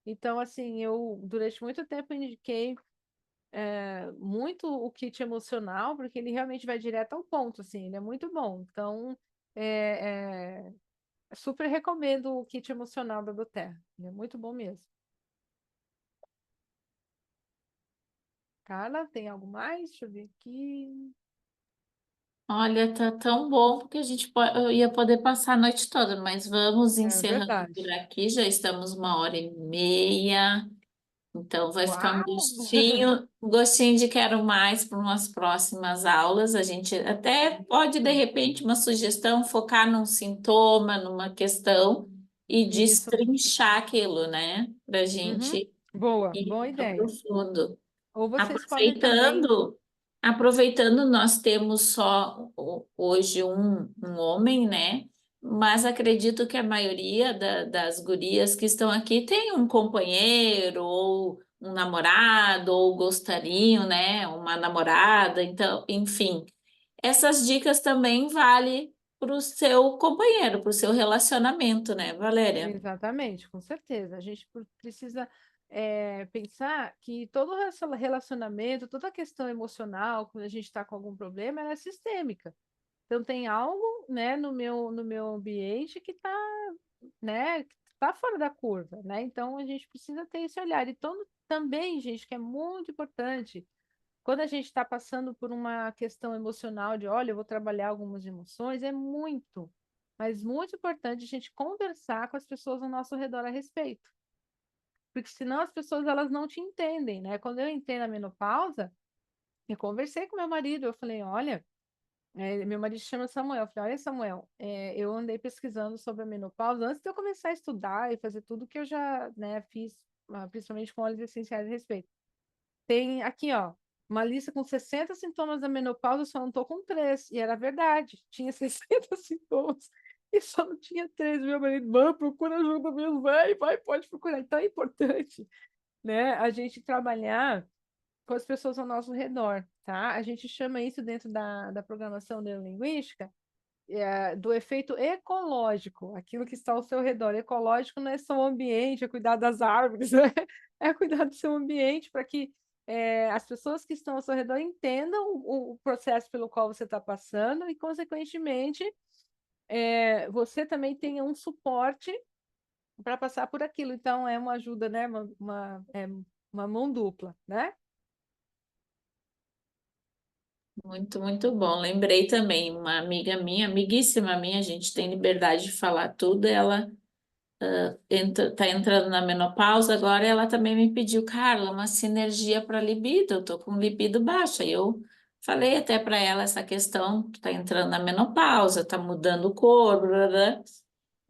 A: Então, assim, eu durante muito tempo indiquei muito o kit emocional, porque ele realmente vai direto ao ponto, assim, ele é muito bom. Então, super recomendo o kit emocional da doTERRA, ele é muito bom mesmo. Carla, tem algo mais? Deixa eu ver aqui.
B: Olha, tá tão bom porque eu ia poder passar a noite toda, mas vamos
A: É
B: encerrando por
A: verdade.
B: aqui. Já estamos 1h30, então vai ficar
A: Uau!
B: um gostinho de quero mais para umas próximas aulas. A gente até pode, de repente, uma sugestão, focar num sintoma, numa questão e
A: Isso.
B: destrinchar aquilo, né? Para a
A: Uhum.
B: gente
A: Boa,
B: ir
A: boa
B: a
A: ideia.
B: profundo.
A: Ou vocês podem também.
B: Aproveitando, aproveitando, nós temos só hoje um homem, né? Mas acredito que a maioria das gurias que estão aqui tem um companheiro, ou um namorado, ou gostariam, né? Uma namorada, então, enfim. Essas dicas também valem para o seu companheiro, para o seu relacionamento, né, Valéria?
A: Exatamente, com certeza. A gente precisa pensar que todo relacionamento, toda questão emocional, quando a gente está com algum problema, ela é sistêmica. Então, tem algo, né, no meu ambiente que está, né, que tá fora da curva, né? Então, a gente precisa ter esse olhar. E também, gente, que é muito importante, quando a gente está passando por uma questão emocional de, olha, eu vou trabalhar algumas emoções, é muito, mas muito importante a gente conversar com as pessoas ao nosso redor a respeito. Porque senão as pessoas elas não te entendem, né? Quando eu entrei na menopausa, eu conversei com meu marido, eu falei, olha, meu marido se chama Samuel, eu falei, olha, Samuel, eu andei pesquisando sobre a menopausa antes de eu começar a estudar e fazer tudo que eu já, né, fiz, principalmente com óleos essenciais a respeito. Tem aqui, ó, uma lista com 60 sintomas da menopausa, eu só não tô com 3. E era verdade, tinha 60 sintomas e só não tinha 3. Meu marido, mano, procura ajuda mesmo, vai, pode procurar. Então é importante, né, a gente trabalhar com as pessoas ao nosso redor, tá? A gente chama isso dentro da programação neurolinguística do efeito ecológico, aquilo que está ao seu redor. Ecológico não é só o ambiente, é cuidar das árvores, né? É cuidar do seu ambiente para que as pessoas que estão ao seu redor entendam o processo pelo qual você está passando e, consequentemente, você também tenha um suporte para passar por aquilo. Então, é uma ajuda, né? Uma mão dupla, né?
B: Muito, muito bom. Lembrei também, uma amiga minha, amiguíssima minha, a gente tem liberdade de falar tudo, ela tá entrando na menopausa agora, e ela também me pediu, Carla, uma sinergia para libido, eu tô com libido baixa. E eu falei até para ela essa questão, tu tá entrando na menopausa, tá mudando o corpo, blá, blá, blá.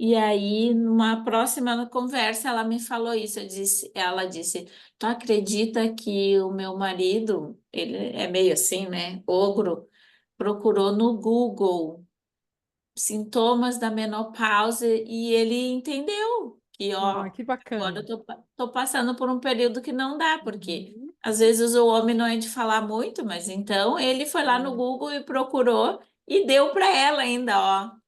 B: E aí, numa próxima conversa, ela me falou isso. Ela disse, tu acredita que o meu marido, ele é meio assim, né, ogro, procurou no Google sintomas da menopausa e ele entendeu que,
A: Ah,
B: ó,
A: que
B: agora
A: bacana.
B: tô passando por um período que não dá, porque
A: Uhum.
B: às vezes o homem não é de falar muito, mas então ele foi lá no Google e procurou e deu para ela ainda, ó.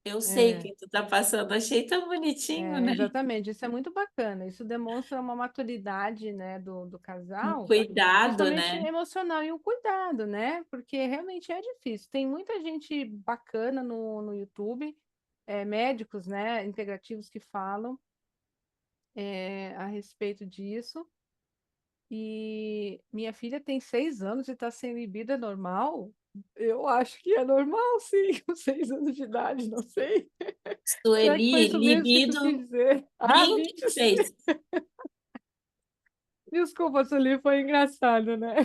B: Eu sei
A: É.
B: que tu tá passando, achei tão bonitinho, né?
A: Exatamente, isso é muito bacana. Isso demonstra uma maturidade, né, do
B: Um
A: casal,
B: cuidado,
A: principalmente
B: né?
A: emocional e um cuidado, né? Porque realmente é difícil. Tem muita gente bacana no YouTube médicos, né, integrativos que falam a respeito disso. E minha filha tem 6 anos e está sem libido, é normal? Eu acho que é normal, sim, com 6 anos de idade, não sei. Será que foi
B: Sueli,
A: isso mesmo que tu
B: libido
A: quis dizer? Ah,
B: 26.
A: desculpa, Sueli, foi engraçado, né?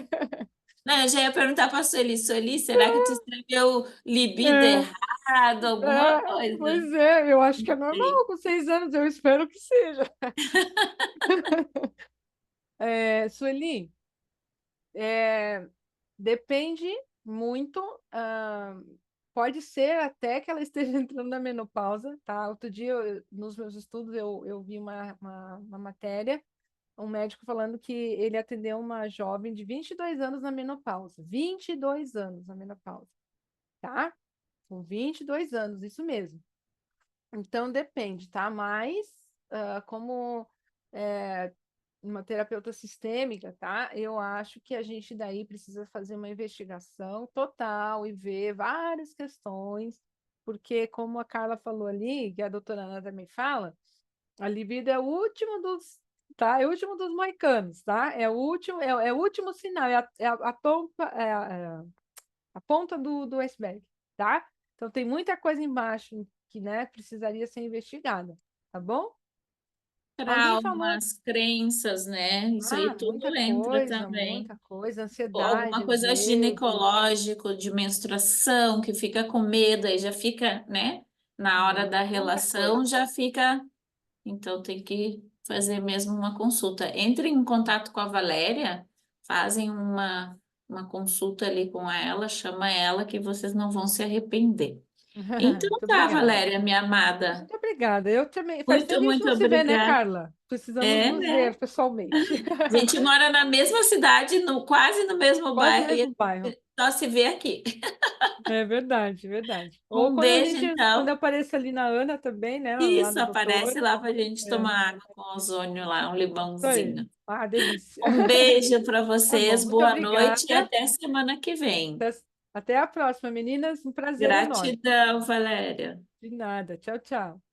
B: Não, eu já ia perguntar para a Sueli, Sueli, será que tu escreveu libido
A: É,
B: errado, alguma coisa?
A: pois é, eu acho que é
B: Sei.
A: normal com 6 anos, eu espero que seja. Sueli, depende muito, pode ser até que ela esteja entrando na menopausa, tá? Outro dia, nos meus estudos, eu vi uma matéria, um médico falando que ele atendeu uma jovem de 22 anos na menopausa. 22 anos na menopausa, tá? Com 22 anos, isso mesmo. Então, depende, tá? Mas, como uma terapeuta sistêmica, tá? Eu acho que a gente daí precisa fazer uma investigação total e ver várias questões, porque, como a Carla falou ali, que a doutora Ana também fala, a libido é o último dos, tá? É o último dos moicanos, tá? É o último, é o último sinal, a ponta do iceberg, tá? Então tem muita coisa embaixo que, né, precisaria ser investigada, tá bom? Alguém falou,
B: Traumas, crenças, né? Isso aí tudo entra também.
A: muita coisa,
B: Ou
A: ansiedade
B: alguma
A: às
B: coisa
A: vezes.
B: ginecológica, de menstruação, que fica com medo, aí já fica, né? Na hora da
A: Muita
B: relação
A: coisa.
B: já fica. Então tem que fazer mesmo uma consulta. Entre em contato com a Valéria, fazem uma consulta ali com ela, chama ela que vocês não vão se arrepender. Então
A: Muito
B: tá,
A: obrigada.
B: Valéria, minha amada.
A: Muito obrigada. Eu também. Faz
B: Muito,
A: tempo que a gente
B: muito
A: não se vê, né,
B: obrigada.
A: Carla? Precisamos
B: É,
A: nos
B: né?
A: ver pessoalmente.
B: A gente mora na mesma cidade, quase no mesmo
A: Quase no
B: bairro, e a
A: mesmo bairro.
B: gente só se vê aqui.
A: É verdade, verdade. Ou
B: Um beijo,
A: quando eu
B: então.
A: apareço ali na Ana também, né, lá
B: Isso,
A: no doutor.
B: aparece lá para a gente
A: É,
B: tomar água com ozônio lá, um
A: isso aí.
B: limãozinho.
A: Ah, delícia.
B: Um beijo para
A: Tá bom,
B: vocês,
A: muito
B: boa noite e
A: obrigada.
B: até semana que vem.
A: Até, até a próxima, meninas. Um prazer enorme.
B: Gratidão, Valéria.
A: De nada. Tchau, tchau.